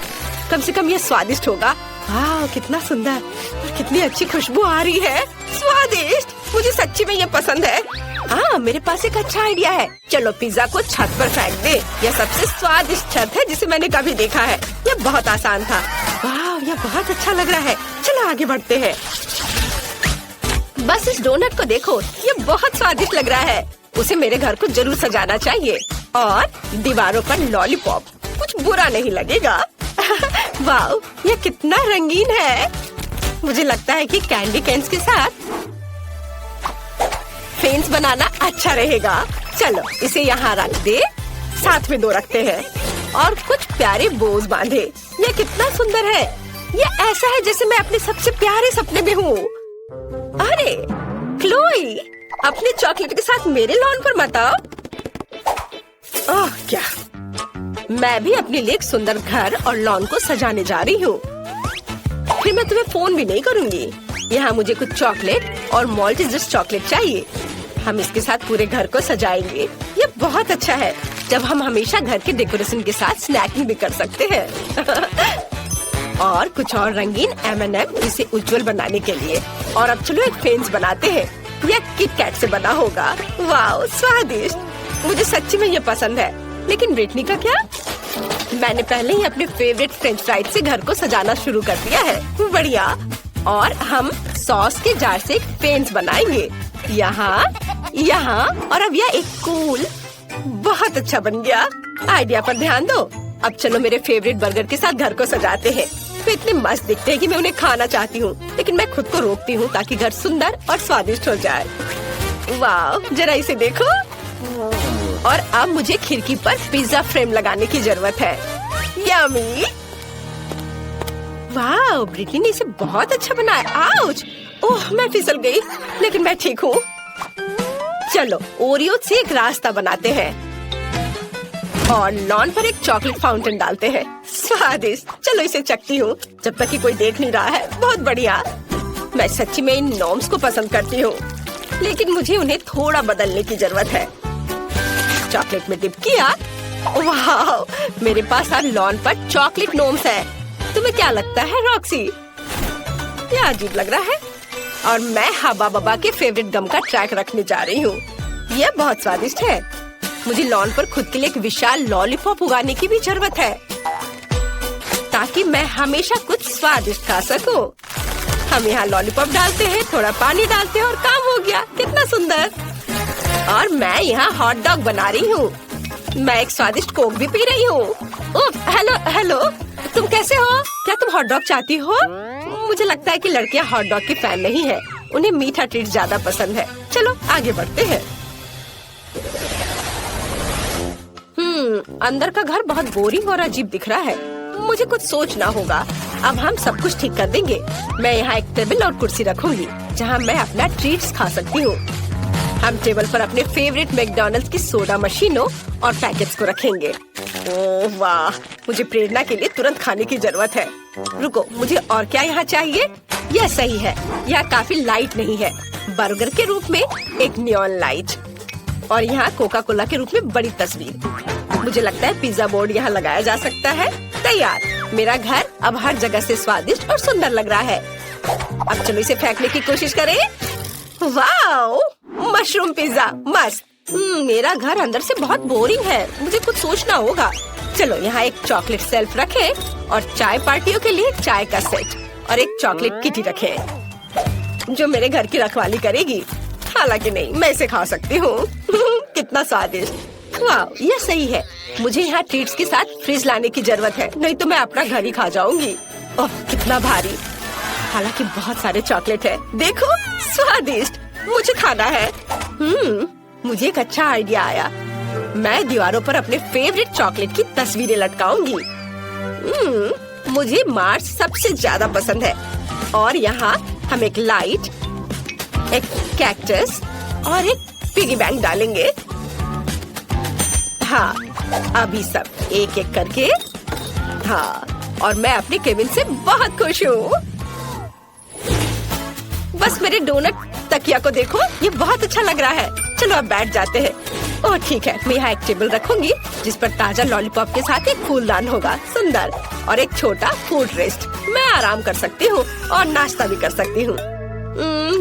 कम से कम ये स्वादिष्ट होगा। वाह, कितना सुंदर और कितनी अच्छी खुशबू आ रही है। स्वादिष्ट, मुझे सच्ची में ये पसंद है। हाँ, मेरे पास एक अच्छा आइडिया है। चलो पिज्जा को छत पर फेंक दे। यह सबसे स्वादिष्ट छत है जिसे मैंने कभी देखा है। यह बहुत आसान था। वाह, यह बहुत अच्छा लग रहा है। चलो आगे बढ़ते हैं। बस इस डोनट को देखो, ये बहुत स्वादिष्ट लग रहा है। उसे मेरे घर को जरूर सजाना चाहिए। और दीवारों पर लॉलीपॉप, कुछ बुरा नहीं लगेगा। वाह, यह कितना रंगीन है। मुझे लगता है कि कैंडी कैन्स के साथ फेंस बनाना अच्छा रहेगा। चलो इसे यहाँ रख दे। साथ में 2 रखते हैं और कुछ प्यारे बोज बांधे। यह कितना सुंदर है। यह ऐसा है जैसे मैं अपने सबसे प्यारे सपने में हूँ। अरे क्लोई, अपने चॉकलेट के साथ मेरे लॉन पर मत आओ। ओह क्या, मैं भी अपने लिए एक सुंदर घर और लॉन को सजाने जा रही हूँ। फिर मैं तुम्हें फोन भी नहीं करूँगी। यहाँ मुझे कुछ चॉकलेट और मॉल्टेजर्स चॉकलेट चाहिए। हम इसके साथ पूरे घर को सजाएंगे। ये बहुत अच्छा है जब हम हमेशा घर के डेकोरेशन के साथ स्नैकिंग भी कर सकते हैं। और कुछ और रंगीन M&M इसे उज्जवल बनाने के लिए। और अब चलो एक फेंस बनाते हैं। यह किट कैट से बना होगा। वाह, स्वादिष्ट। मुझे सच्ची में ये पसंद है। लेकिन ब्रिटनी का क्या? मैंने पहले ही अपने फेवरेट फ्रेंच फ्राइज से घर को सजाना शुरू कर दिया है। बढ़िया। और हम सॉस के जार से एक फेंस बनाएंगे। यहाँ, यहाँ और अब यह एक कूल। बहुत अच्छा बन गया। आइडिया पर ध्यान दो। अब चलो मेरे फेवरेट बर्गर के साथ घर को सजाते हैं। वे इतने मस्त दिखते हैं कि मैं उन्हें खाना चाहती हूँ, लेकिन मैं खुद को रोकती हूँ ताकि घर सुंदर और स्वादिष्ट हो जाए। वाह, जरा इसे देखो। और अब मुझे खिड़की पर पिज्जा फ्रेम लगाने की जरूरत है। यम्मी। वाह, ब्रिटनी ने इसे बहुत अच्छा बनाया। आउच! ओह, मैं फिसल गई, लेकिन मैं ठीक हूँ। चलो ओरियो से एक रास्ता बनाते हैं और लॉन पर एक चॉकलेट फाउंटेन डालते हैं। स्वादिष्ट। चलो इसे चखती हूँ जब तक कि कोई देख नहीं रहा है। बहुत बढ़िया। मैं सच्ची में इन नॉर्म्स को पसंद करती हूँ, लेकिन मुझे उन्हें थोड़ा बदलने की जरूरत है। चॉकलेट में डिप किया। वाह, मेरे पास अब लॉन पर चॉकलेट नॉर्म्स है। तुम्हें क्या लगता है रॉक्सी? क्या अजीब लग रहा है। और मैं हबा बबा के फेवरेट गम का ट्रैक रखने जा रही हूँ। यह बहुत स्वादिष्ट है। मुझे लॉन पर खुद के लिए एक विशाल लॉलीपॉप उगाने की भी जरूरत है ताकि मैं हमेशा कुछ स्वादिष्ट खा सकूं। हम यहाँ लॉलीपॉप डालते हैं, थोड़ा पानी डालते हैं और काम हो गया। कितना सुंदर। और मैं यहाँ हॉट डॉग बना रही हूँ। मैं एक स्वादिष्ट कोक भी पी रही हूँ। हेलो हेलो, तुम कैसे हो? क्या तुम हॉट डॉग चाहती हो? मुझे लगता है कि लड़कियाँ हॉट डॉग की फैन नहीं है, उन्हें मीठा ट्रीट ज्यादा पसंद है। चलो आगे बढ़ते हैं। अंदर का घर बहुत बोरिंग और अजीब दिख रहा है। मुझे कुछ सोचना होगा। अब हम सब कुछ ठीक कर देंगे। मैं यहाँ एक टेबल और कुर्सी रखूंगी जहाँ मैं अपना ट्रीट्स खा सकती हूँ। हम टेबल पर अपने फेवरेट मैकडॉनल्ड्स की सोडा मशीनों और पैकेट्स को रखेंगे। ओह वाह, मुझे प्रेरणा के लिए तुरंत खाने की जरूरत है। रुको, मुझे और क्या यहाँ चाहिए? यह सही है, यह काफी लाइट नहीं है। बर्गर के रूप में एक नियॉन लाइट और यहाँ कोका कोला के रूप में बड़ी तस्वीर। मुझे लगता है पिज्जा बोर्ड यहाँ लगाया जा सकता है। तैयार, मेरा घर अब हर जगह से स्वादिष्ट और सुंदर लग रहा है। अब चलो इसे फेंकने की कोशिश करें। वाओ, मशरूम पिज्जा मस्त। मेरा घर अंदर से बहुत बोरिंग है, मुझे कुछ सोचना होगा। चलो यहाँ एक चॉकलेट सेल्फ रखें और चाय पार्टियों के लिए चाय का सेट और एक चॉकलेट किटी रखें जो मेरे घर की रखवाली करेगी। हालांकि नहीं, मैं इसे खा सकती हूँ। कितना स्वादिष्ट। वाह, यह सही है। मुझे यहाँ ट्रीट्स के साथ फ्रिज लाने की जरूरत है, नहीं तो मैं अपना घर ही खा जाऊंगी। ओह कितना भारी। हालांकि बहुत सारे चॉकलेट है। देखो, स्वादिष्ट, मुझे खाना है। मुझे एक अच्छा आइडिया आया। मैं दीवारों पर अपने फेवरेट चॉकलेट की तस्वीरें लटकाऊंगी। मुझे मार्स सबसे ज्यादा पसंद है। और यहाँ हम एक लाइट, एक कैक्टस और एक पिगी बैंक डालेंगे। हाँ, अभी सब एक एक करके। हाँ, और मैं अपने केबिन से बहुत खुश हूँ। बस मेरे डोनट तकिया को देखो, ये बहुत अच्छा लग रहा है। चलो अब बैठ जाते हैं। ओह ठीक है, मैं यहाँ एक टेबल रखूंगी जिस पर ताजा लॉलीपॉप के साथ एक फूलदान होगा, सुंदर, और एक छोटा फूड रेस्ट। मैं आराम कर सकती हूँ और नाश्ता भी कर सकती हूँ।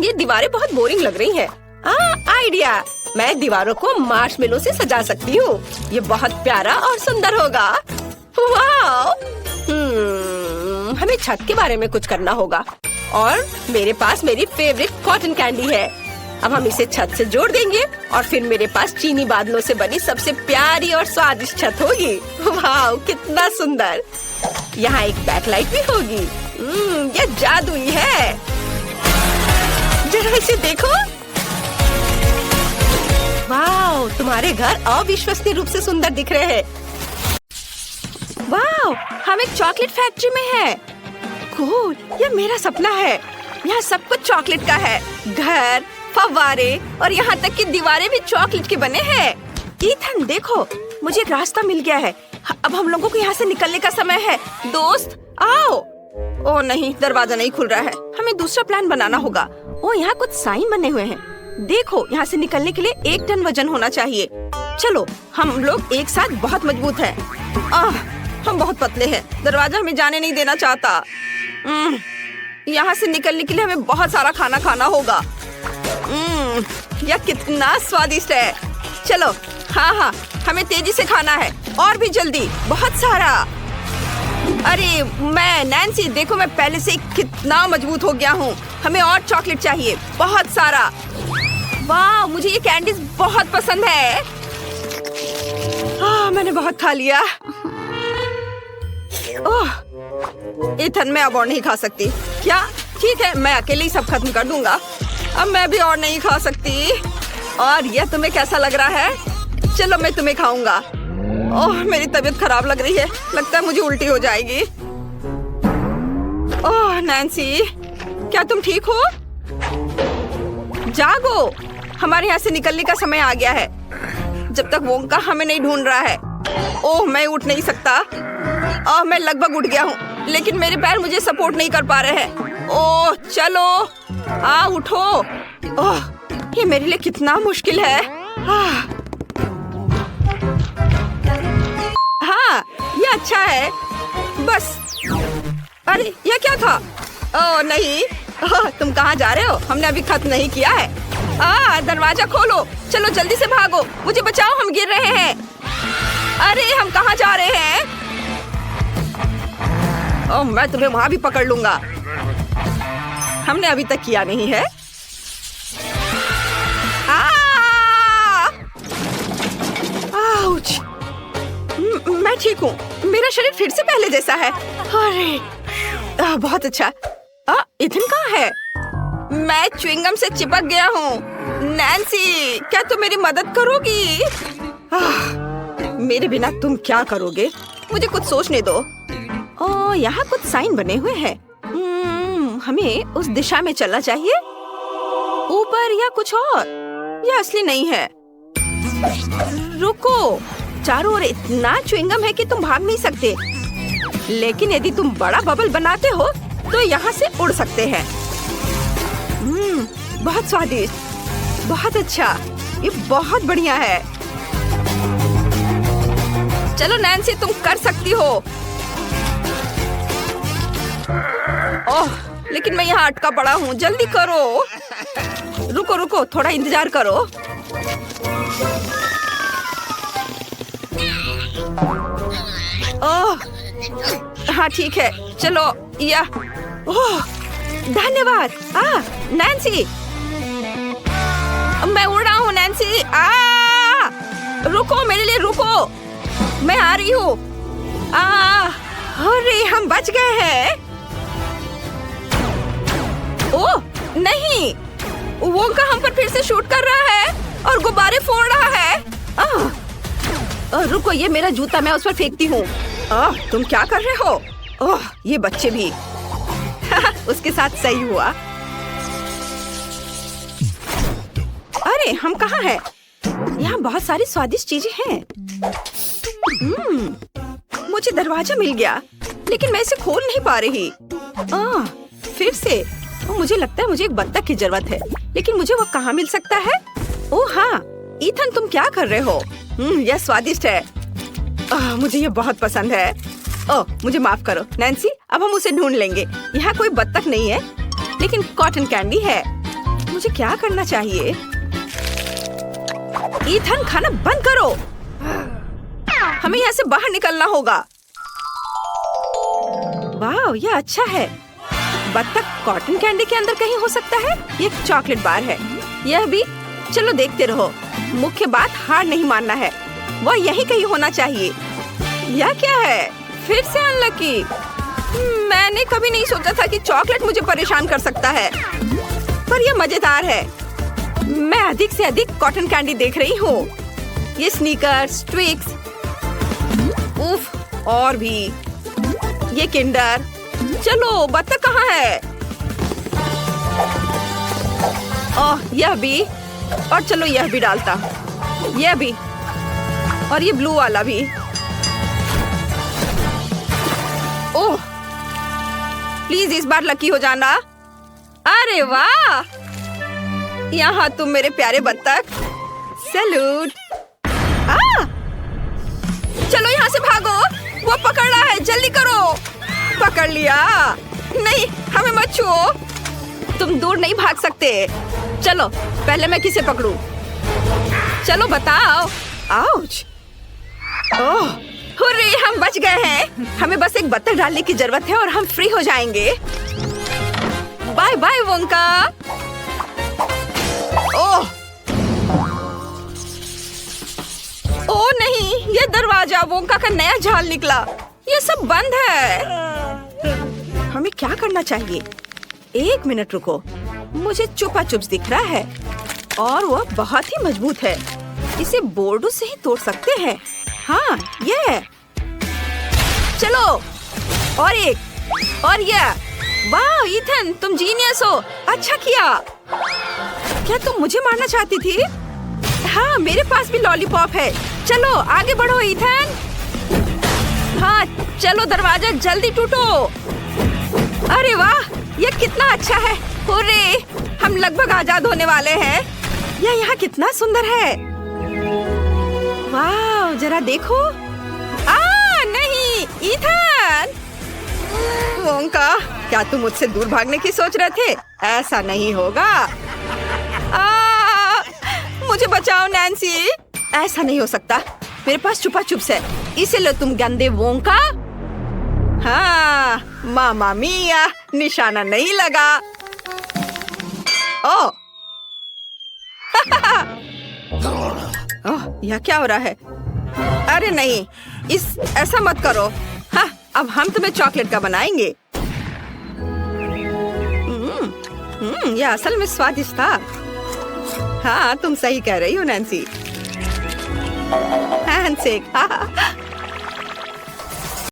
ये दीवारें बहुत बोरिंग लग रही हैं। आइडिया, मैं दीवारों को मार्शमेलो से सजा सकती हूँ। ये बहुत प्यारा और सुंदर होगा। वाह! हमें छत के बारे में कुछ करना होगा और मेरे पास मेरी फेवरेट कॉटन कैंडी है। अब हम इसे छत से जोड़ देंगे और फिर मेरे पास चीनी बादलों से बनी सबसे प्यारी और स्वादिष्ट छत होगी। वाह, कितना सुंदर। यहाँ एक बैकलाइट भी होगी। यह जादुई है। जरा इसे देखो। वाह, तुम्हारे घर अविश्वसनीय रूप से सुंदर दिख रहे हैं। वाह, हम एक चॉकलेट फैक्ट्री में हैं। कूल, यह मेरा सपना है। यहाँ सब कुछ चॉकलेट का है। घर, फव्वारे और यहाँ तक कि दीवारें भी चॉकलेट के बने हैं। ईथन देखो, मुझे एक रास्ता मिल गया है। अब हम लोगों को यहाँ से निकलने का समय है। दोस्त आओ। ओह नहीं, दरवाजा नहीं खुल रहा है। हमें दूसरा प्लान बनाना होगा। ओह, यहाँ कुछ साइन बने हुए हैं। देखो, यहाँ से निकलने के लिए 1 टन वजन होना चाहिए। चलो, हम लोग एक साथ बहुत मजबूत हैं। हम बहुत पतले हैं। दरवाजा हमें जाने नहीं देना चाहता। यहाँ से निकलने के लिए हमें बहुत सारा खाना खाना होगा। यह कितना स्वादिष्ट है। चलो, हाँ, हमें तेजी से खाना है और भी जल्दी, बहुत सारा। अरे मैं नैन्सी, देखो मैं पहले से कितना मजबूत हो गया हूँ। हमें और चॉकलेट चाहिए, बहुत सारा। वाह, मुझे ये कैंडीज बहुत पसंद है। मैंने बहुत खा लिया। ओह, इथन, मैं अब और नहीं खा सकती। क्या? ठीक है, मैं अकेले ही सब खत्म कर दूंगा। अब मैं भी और नहीं खा सकती। और यह तुम्हें कैसा लग रहा है? चलो मैं तुम्हें खाऊंगा। ओह, मेरी तबीयत खराब लग रही है। लगता है मुझे उल्टी हो जाएगी। ओह नैन्सी, क्या तुम ठीक हो? जागो, हमारे यहाँ से निकलने का समय आ गया है। जब तक वोंका हमें नहीं ढूंढ रहा है। ओह, मैं उठ नहीं सकता। ओह, मैं लगभग उठ गया हूँ, लेकिन मेरे पैर मुझे सपोर्ट नहीं कर पा रहे हैं। ओह चलो, उठो। ओह, ये मेरे लिए कितना मुश्किल है। हाँ, ये अच्छा है। बस, अरे ये क्या था? ओह नहीं, तुम कहाँ जा रहे हो? हमने अभी खत्म नहीं किया है। दरवाजा खोलो, चलो जल्दी से भागो, मुझे बचाओ, हम गिर रहे हैं। अरे हम कहाँ जा रहे हैं? ओह, मैं तुम्हें वहाँ भी पकड़ लूंगा। हमने अभी तक किया नहीं है। आउच! मैं ठीक हूँ। मेरा शरीर फिर से पहले जैसा है। अरे बहुत अच्छा। इथन कहाँ है? मैं च्युइंगम से चिपक गया हूँ। नैन्सी, क्या तुम मेरी मदद करोगी? मेरे बिना तुम क्या करोगे? मुझे कुछ सोचने दो। यहाँ कुछ साइन बने हुए हैं। हमें उस दिशा में चलना चाहिए। ऊपर या कुछ और? यह असली नहीं है। रुको, चारों ओर इतना च्युइंगम है कि तुम भाग नहीं सकते। लेकिन यदि तुम बड़ा बबल बनाते हो तो यहाँ से उड़ सकते हैं। बहुत स्वादिष्ट, बहुत अच्छा, ये बहुत बढ़िया है। चलो नैन्सी, तुम कर सकती हो। ओह, लेकिन मैं यहाँ अटका पड़ा हूँ। जल्दी करो। रुको रुको, थोड़ा इंतजार करो। ओह, हाँ ठीक है, चलो। या ओह, धन्यवाद। नैन्सी, मैं उड़ रहा हूँ। नैन्सी, रुको, मेरे लिए रुको, मैं आ रही हूँ। अरे हम बच गए हैं। ओह नहीं, वो हम पर फिर से शूट कर रहा है और गुब्बारे फोड़ रहा है। रुको, ये मेरा जूता, मैं उस पर फेंकती हूँ। तुम क्या कर रहे हो? ओह, ये बच्चे भी। उसके साथ सही हुआ। अरे हम कहाँ हैं? यहाँ बहुत सारी स्वादिष्ट चीजें हैं। मुझे दरवाजा मिल गया, लेकिन मैं इसे खोल नहीं पा रही। फिर से मुझे लगता है मुझे एक बत्तख की जरूरत है, लेकिन मुझे वो कहाँ मिल सकता है? ओह हाँ, ईथन, तुम क्या कर रहे हो? यह स्वादिष्ट है। मुझे ये बहुत पसंद है। ओह, मुझे माफ करो नैन्सी, अब हम उसे ढूंढ लेंगे। यहाँ कोई बत्तख नहीं है, लेकिन कॉटन कैंडी है। मुझे क्या करना चाहिए? ईथन, खाना बंद करो। हमें यहाँ से बाहर निकलना होगा। वाह, यह अच्छा है। बत्तख कॉटन कैंडी के अंदर कहीं हो सकता है। ये एक चॉकलेट बार है। यह भी। चलो देखते रहो। मुख्य बात हार नहीं मानना है। वह यही कहीं होना चाहिए। यह क्या है? फिर से अनलकी। मैंने कभी नहीं सोचा था कि चॉकलेट मुझे परेशान कर सकता है, पर यह मजेदार है। मैं अधिक से अधिक कॉटन कैंडी देख रही हूँ। ये स्नीकर्स, ट्विक्स, उफ, और भी ये किंडर। चलो, बत्तख कहाँ है? ओह, यह भी। और चलो यह भी डालता। यह भी, और ये ब्लू वाला भी। ओह, प्लीज इस बार लकी हो जाना। अरे वाह, यहाँ तुम मेरे प्यारे बत्तख। सैल्यूट। चलो यहाँ से भागो, वो पकड़ रहा है। जल्दी करो। पकड़ लिया। नहीं, हमें मत छुओ। तुम दूर नहीं भाग सकते। चलो, पहले मैं किसे पकड़ूं? चलो बताओ। आउच। ओह, हुर्रे, हम बच गए हैं। हमें बस एक बत्तख डालने की जरूरत है और हम फ्री हो जाएंगे। Bye bye Wonka. Oh oh नहीं, ये दरवाजा, वोंका का नया जाल निकला। ये सब बंद है। हमें क्या करना चाहिए? एक मिनट रुको, मुझे चुपा चुप्स दिख रहा है और वह बहुत ही मजबूत है। इसे बोर्डों से ही तोड़ सकते हैं। हाँ, ये। चलो, और एक, और ये। वाह ईथन, तुम जीनियस हो। अच्छा किया। क्या तुम मुझे मारना चाहती थी? हाँ, मेरे पास भी लॉलीपॉप है। चलो आगे बढ़ो ईथन। हाँ चलो, दरवाजा जल्दी टूटो। अरे वाह, ये कितना अच्छा है। हुर्रे, हम लगभग आजाद होने वाले हैं। यह यहाँ कितना सुंदर है। वाह, जरा देखो। नहीं, ईथन। वोंका, क्या तुम मुझसे दूर भागने की सोच रहे थे? ऐसा नहीं होगा। मुझे बचाओ नैन्सी। ऐसा नहीं हो सकता। मेरे पास छुपा चुप्स है। इसे लो तुम गंदे वोंका। हाँ, मामा मिया, निशाना नहीं लगा। ओह, ओह, यह क्या हो रहा है? अरे नहीं, ऐसा मत करो। हाँ, अब हम तुम्हें चॉकलेट का बनाएंगे। यह असल में स्वादिष्ट था। हाँ, तुम सही कह रही हो नैन्सी। हैंडशेक।